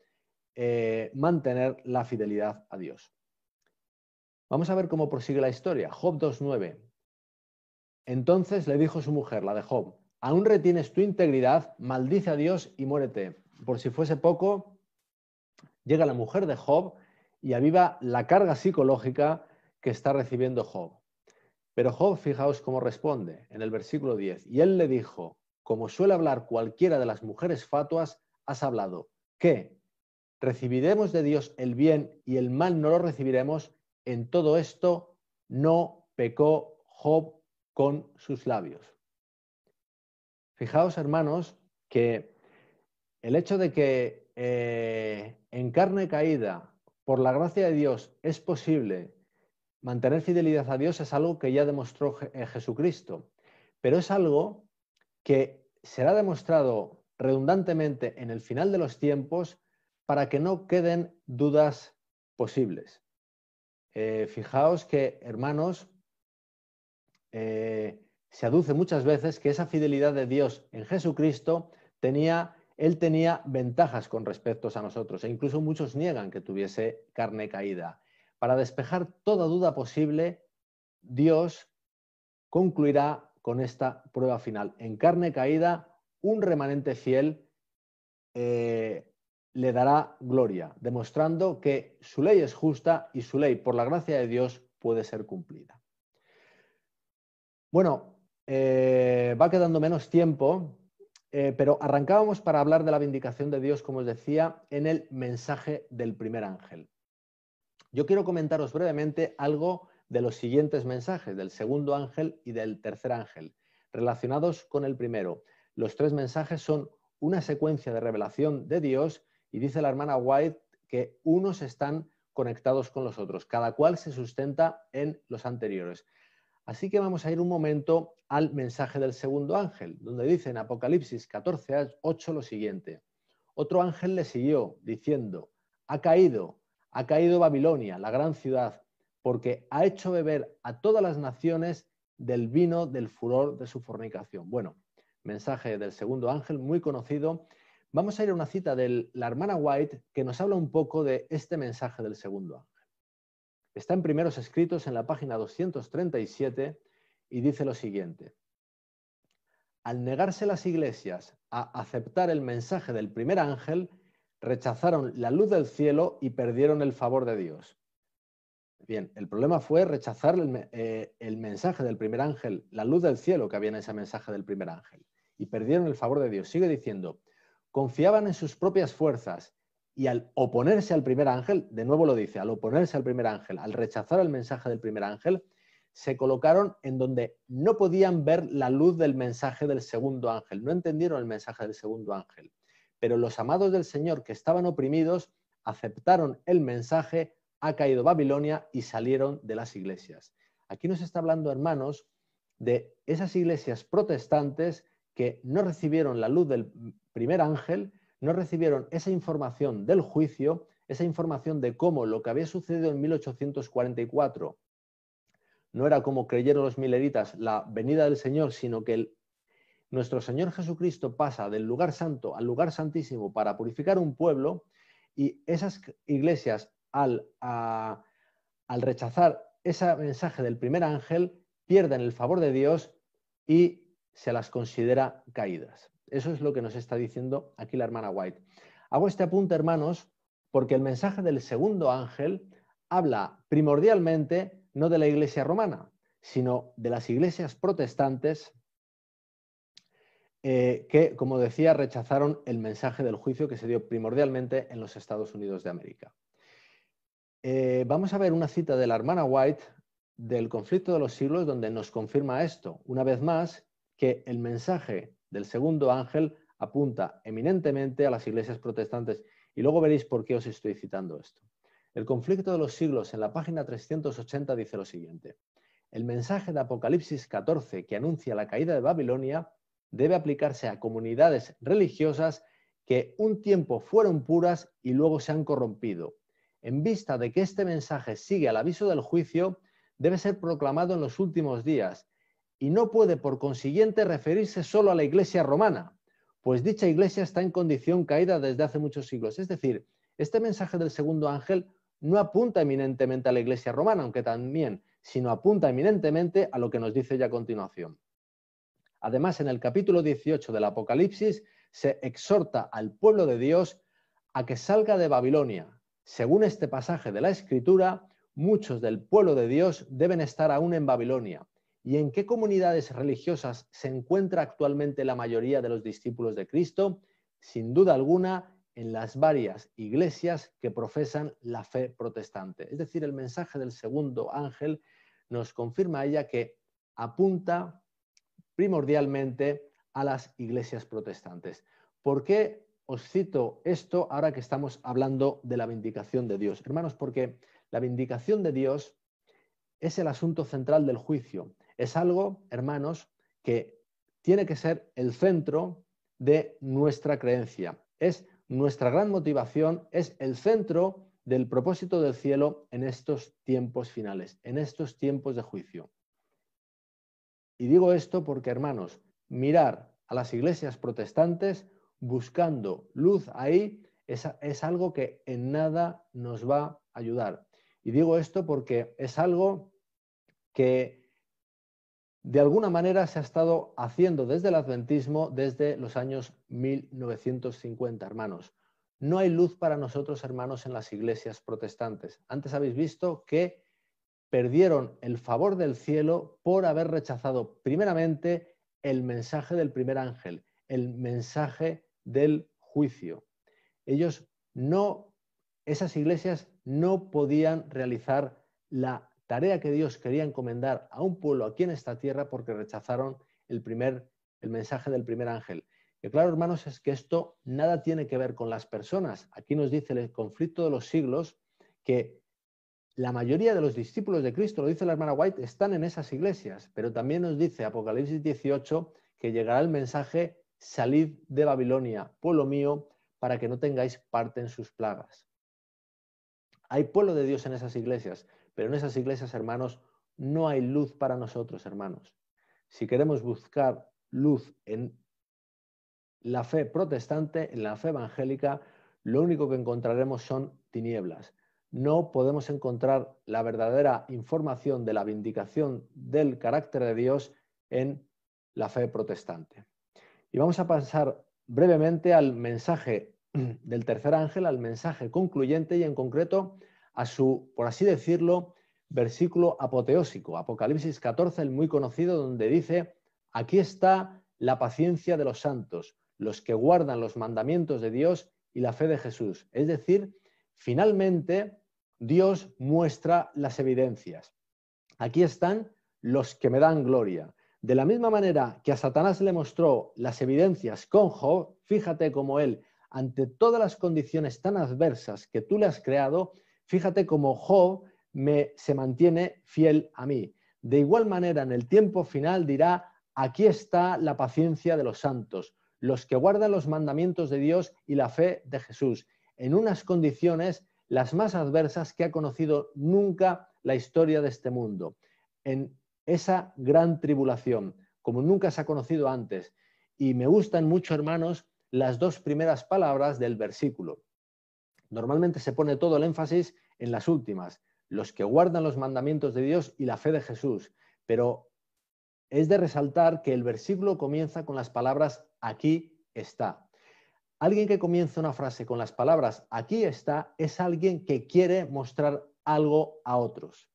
mantener la fidelidad a Dios. Vamos a ver cómo prosigue la historia. Job 2:9. Entonces le dijo su mujer, la de Job: ¿aún retienes tu integridad? Maldice a Dios y muérete. Por si fuese poco, llega la mujer de Job y aviva la carga psicológica que está recibiendo Job. Pero Job, fijaos cómo responde en el versículo 10. Y él le dijo: como suele hablar cualquiera de las mujeres fatuas, has hablado. ¿Qué? ¿Recibiremos de Dios el bien y el mal no lo recibiremos? En todo esto no pecó Job con sus labios. Fijaos, hermanos, que el hecho de que en carne caída, por la gracia de Dios, es posible mantener fidelidad a Dios es algo que ya demostró Jesucristo, pero es algo que será demostrado redundantemente en el final de los tiempos para que no queden dudas posibles. Fijaos que, hermanos, se aduce muchas veces que esa fidelidad de Dios en Jesucristo él tenía ventajas con respecto a nosotros, e incluso muchos niegan que tuviese carne caída. Para despejar toda duda posible, Dios concluirá con esta prueba final. En carne caída, un remanente fiel le dará gloria, demostrando que su ley es justa y su ley, por la gracia de Dios, puede ser cumplida. Bueno, va quedando menos tiempo, pero arrancábamos para hablar de la vindicación de Dios, como os decía, en el mensaje del primer ángel. Yo quiero comentaros brevemente algo de los siguientes mensajes, del segundo ángel y del tercer ángel, relacionados con el primero. Los tres mensajes son una secuencia de revelación de Dios y dice la hermana White que unos están conectados con los otros, cada cual se sustenta en los anteriores. Así que vamos a ir un momento al mensaje del segundo ángel, donde dice en Apocalipsis 14:8 lo siguiente: otro ángel le siguió, diciendo: ha caído Babilonia, la gran ciudad, porque ha hecho beber a todas las naciones del vino del furor de su fornicación. Bueno, mensaje del segundo ángel, muy conocido. Vamos a ir a una cita de la hermana White que nos habla un poco de este mensaje del segundo ángel. Está en Primeros Escritos en la página 237 y dice lo siguiente: al negarse las iglesias a aceptar el mensaje del primer ángel, rechazaron la luz del cielo y perdieron el favor de Dios. Bien, el problema fue rechazar el mensaje del primer ángel, la luz del cielo que había en ese mensaje del primer ángel, y perdieron el favor de Dios. Sigue diciendo: confiaban en sus propias fuerzas y al oponerse al primer ángel, de nuevo lo dice, al oponerse al primer ángel, al rechazar el mensaje del primer ángel, se colocaron en donde no podían ver la luz del mensaje del segundo ángel, no entendieron el mensaje del segundo ángel. Pero los amados del Señor que estaban oprimidos aceptaron el mensaje: ha caído Babilonia, y salieron de las iglesias. Aquí nos está hablando, hermanos, de esas iglesias protestantes que no recibieron la luz del primer ángel, no recibieron esa información del juicio, esa información de cómo lo que había sucedido en 1844 no era como creyeron los mileritas la venida del Señor, sino que nuestro Señor Jesucristo pasa del lugar santo al lugar santísimo para purificar un pueblo, y esas iglesias al rechazar ese mensaje del primer ángel pierden el favor de Dios y se las considera caídas. Eso es lo que nos está diciendo aquí la hermana White. Hago este apunte, hermanos, porque el mensaje del segundo ángel habla primordialmente no de la iglesia romana, sino de las iglesias protestantes que, como decía, rechazaron el mensaje del juicio que se dio primordialmente en los Estados Unidos de América. Vamos a ver una cita de la hermana White del Conflicto de los Siglos, donde nos confirma esto, una vez más, que el mensaje del segundo ángel apunta eminentemente a las iglesias protestantes. Y luego veréis por qué os estoy citando esto. El conflicto de los siglos, en la página 380, dice lo siguiente. El mensaje de Apocalipsis 14, que anuncia la caída de Babilonia, debe aplicarse a comunidades religiosas que un tiempo fueron puras y luego se han corrompido. En vista de que este mensaje sigue al aviso del juicio, debe ser proclamado en los últimos días y no puede, por consiguiente, referirse solo a la Iglesia romana, pues dicha Iglesia está en condición caída desde hace muchos siglos. Es decir, este mensaje del segundo ángel no apunta eminentemente a la Iglesia romana, aunque también, sino apunta eminentemente a lo que nos dice ya a continuación. Además, en el capítulo 18 del Apocalipsis se exhorta al pueblo de Dios a que salga de Babilonia. Según este pasaje de la Escritura, muchos del pueblo de Dios deben estar aún en Babilonia. ¿Y en qué comunidades religiosas se encuentra actualmente la mayoría de los discípulos de Cristo? Sin duda alguna, en las varias iglesias que profesan la fe protestante. Es decir, el mensaje del segundo ángel nos confirma ella que apunta primordialmente a las iglesias protestantes. ¿Por qué os cito esto ahora que estamos hablando de la vindicación de Dios? Hermanos, porque la vindicación de Dios es el asunto central del juicio. Es algo, hermanos, que tiene que ser el centro de nuestra creencia. Es nuestra gran motivación, es el centro del propósito del cielo en estos tiempos finales, en estos tiempos de juicio. Y digo esto porque, hermanos, mirar a las iglesias protestantes buscando luz ahí es algo que en nada nos va a ayudar. Y digo esto porque es algo que de alguna manera se ha estado haciendo desde el adventismo desde los años 1950, hermanos. No hay luz para nosotros, hermanos, en las iglesias protestantes. Antes habéis visto que perdieron el favor del cielo por haber rechazado primeramente el mensaje del primer ángel, el mensaje del juicio. Esas iglesias no podían realizar la tarea que Dios quería encomendar a un pueblo aquí en esta tierra porque rechazaron el mensaje del primer ángel. Y claro, hermanos, es que esto nada tiene que ver con las personas. Aquí nos dice el conflicto de los siglos que la mayoría de los discípulos de Cristo, lo dice la hermana White, están en esas iglesias, pero también nos dice Apocalipsis 18 que llegará el mensaje: salid de Babilonia, pueblo mío, para que no tengáis parte en sus plagas. Hay pueblo de Dios en esas iglesias, pero en esas iglesias, hermanos, no hay luz para nosotros, hermanos. Si queremos buscar luz en la fe protestante, en la fe evangélica, lo único que encontraremos son tinieblas. No podemos encontrar la verdadera información de la vindicación del carácter de Dios en la fe protestante. Y vamos a pasar brevemente al mensaje del tercer ángel, al mensaje concluyente y en concreto a su, por así decirlo, versículo apoteósico, Apocalipsis 14, el muy conocido, donde dice: aquí está la paciencia de los santos, los que guardan los mandamientos de Dios y la fe de Jesús. Es decir, finalmente Dios muestra las evidencias. Aquí están los que me dan gloria. De la misma manera que a Satanás le mostró las evidencias con Job, fíjate cómo él, ante todas las condiciones tan adversas que tú le has creado, fíjate cómo Job se mantiene fiel a mí. De igual manera, en el tiempo final dirá: aquí está la paciencia de los santos, los que guardan los mandamientos de Dios y la fe de Jesús, en unas condiciones las más adversas que ha conocido nunca la historia de este mundo, en esa gran tribulación, como nunca se ha conocido antes. Y me gustan mucho, hermanos, las dos primeras palabras del versículo. Normalmente se pone todo el énfasis en las últimas, los que guardan los mandamientos de Dios y la fe de Jesús, pero es de resaltar que el versículo comienza con las palabras aquí está. Alguien que comienza una frase con las palabras aquí está es alguien que quiere mostrar algo a otros.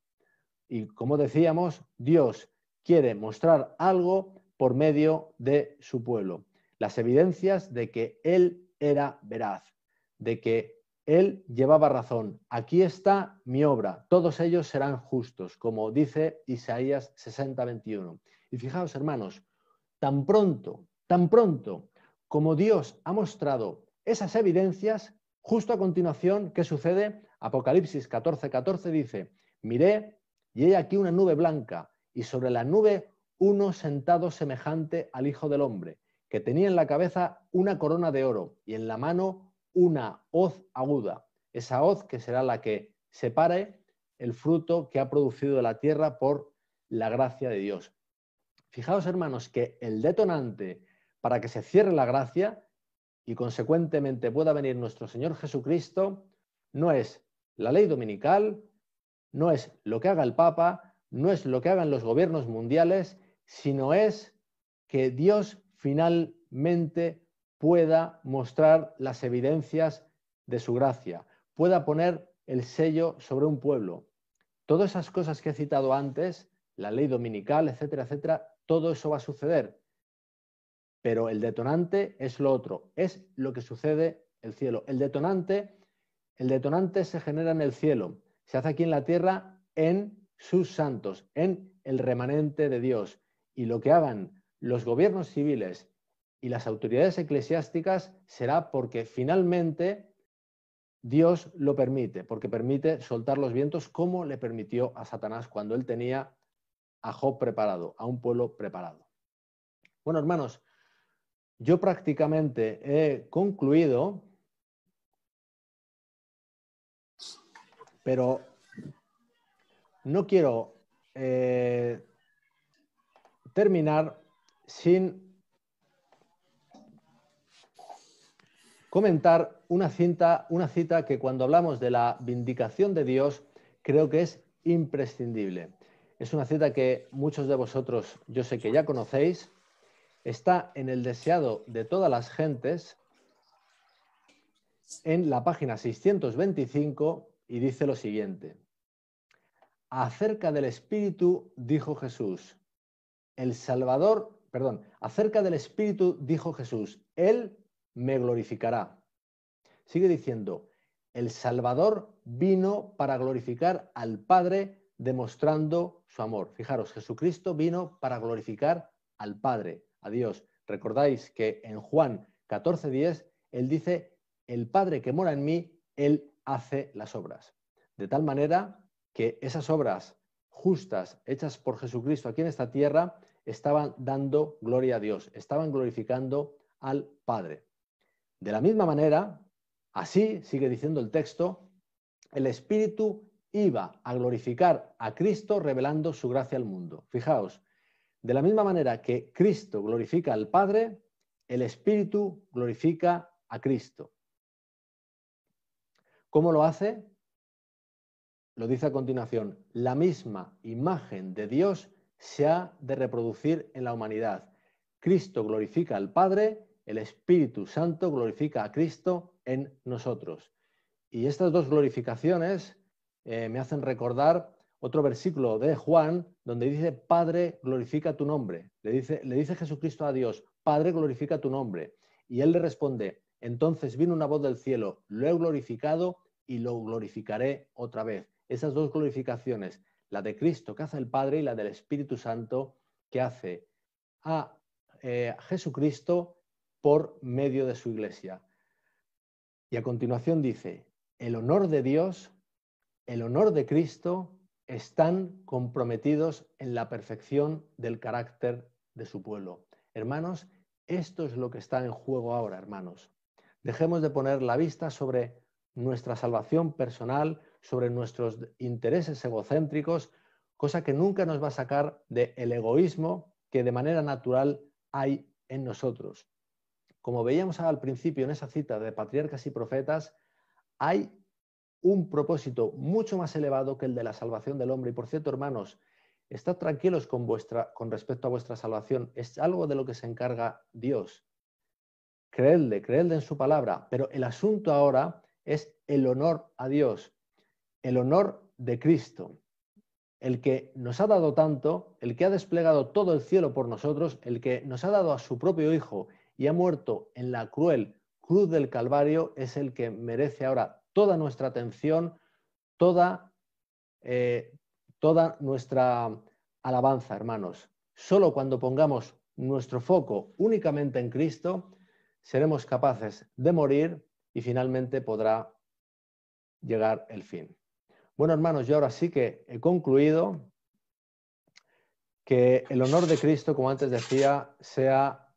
Y como decíamos, Dios quiere mostrar algo por medio de su pueblo. Las evidencias de que Él era veraz, de que Él llevaba razón. Aquí está mi obra, todos ellos serán justos, como dice Isaías 60:21. Y fijaos, hermanos, tan pronto como Dios ha mostrado esas evidencias, justo a continuación, ¿qué sucede? Apocalipsis 14:14 dice, miré y he aquí una nube blanca y sobre la nube uno sentado semejante al Hijo del Hombre, que tenía en la cabeza una corona de oro y en la mano una hoz aguda. Esa hoz que será la que separe el fruto que ha producido la tierra por la gracia de Dios. Fijaos, hermanos, que el detonante para que se cierre la gracia y consecuentemente pueda venir nuestro Señor Jesucristo no es la ley dominical, no es lo que haga el Papa, no es lo que hagan los gobiernos mundiales, sino es que Dios finalmente pueda mostrar las evidencias de su gracia, pueda poner el sello sobre un pueblo. Todas esas cosas que he citado antes, la ley dominical, etcétera, etcétera, todo eso va a suceder. Pero el detonante es lo otro, es lo que sucede en el cielo. El detonante se genera en el cielo, se hace aquí en la tierra en sus santos, en el remanente de Dios. Y lo que hagan los gobiernos civiles y las autoridades eclesiásticas será porque finalmente Dios lo permite, porque permite soltar los vientos como le permitió a Satanás cuando él tenía a Job preparado, a un pueblo preparado. Bueno, hermanos, yo prácticamente he concluido, pero no quiero terminar sin comentar una cita que cuando hablamos de la vindicación de Dios creo que es imprescindible. Es una cita que muchos de vosotros yo sé que ya conocéis. Está en el deseado de todas las gentes, en la página 625, y dice lo siguiente. Acerca del Espíritu dijo Jesús, acerca del Espíritu dijo Jesús, Él me glorificará. Sigue diciendo, el Salvador vino para glorificar al Padre demostrando su amor. Fijaros, Jesucristo vino para glorificar al Padre, a Dios. Recordáis que en Juan 14:10 Él dice, el Padre que mora en mí, Él hace las obras. De tal manera que esas obras justas hechas por Jesucristo aquí en esta tierra estaban dando gloria a Dios, estaban glorificando al Padre. De la misma manera, así, sigue diciendo el texto, el Espíritu iba a glorificar a Cristo revelando su gracia al mundo. Fijaos, de la misma manera que Cristo glorifica al Padre, el Espíritu glorifica a Cristo. ¿Cómo lo hace? Lo dice a continuación, la misma imagen de Dios se ha de reproducir en la humanidad. Cristo glorifica al Padre, el Espíritu Santo glorifica a Cristo en nosotros. Y estas dos glorificaciones me hacen recordar otro versículo de Juan donde dice, Padre, glorifica tu nombre. Le dice Jesucristo a Dios, Padre, glorifica tu nombre. Y él le responde, entonces vino una voz del cielo, lo he glorificado y lo glorificaré otra vez. Esas dos glorificaciones, la de Cristo que hace el Padre y la del Espíritu Santo que hace a Jesucristo por medio de su iglesia. Y a continuación dice, el honor de Dios, el honor de Cristo están comprometidos en la perfección del carácter de su pueblo. Hermanos, esto es lo que está en juego ahora, hermanos. Dejemos de poner la vista sobre nuestra salvación personal, sobre nuestros intereses egocéntricos, cosa que nunca nos va a sacar del egoísmo que de manera natural hay en nosotros. Como veíamos al principio en esa cita de Patriarcas y Profetas, hay un propósito mucho más elevado que el de la salvación del hombre. Y por cierto, hermanos, estad tranquilos con respecto a vuestra salvación. Es algo de lo que se encarga Dios. Creedle en su palabra. Pero el asunto ahora es el honor a Dios, el honor de Cristo, el que nos ha dado tanto, el que ha desplegado todo el cielo por nosotros, el que nos ha dado a su propio Hijo y ha muerto en la cruel cruz del Calvario, es el que merece ahora toda nuestra atención, toda nuestra alabanza, hermanos. Solo cuando pongamos nuestro foco únicamente en Cristo, seremos capaces de morir y finalmente podrá llegar el fin. Bueno, hermanos, yo ahora sí que he concluido. Que el honor de Cristo, como antes decía, sea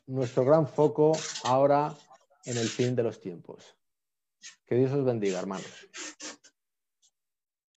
nuestro gran foco ahora en el fin de los tiempos. Que Dios os bendiga, hermanos.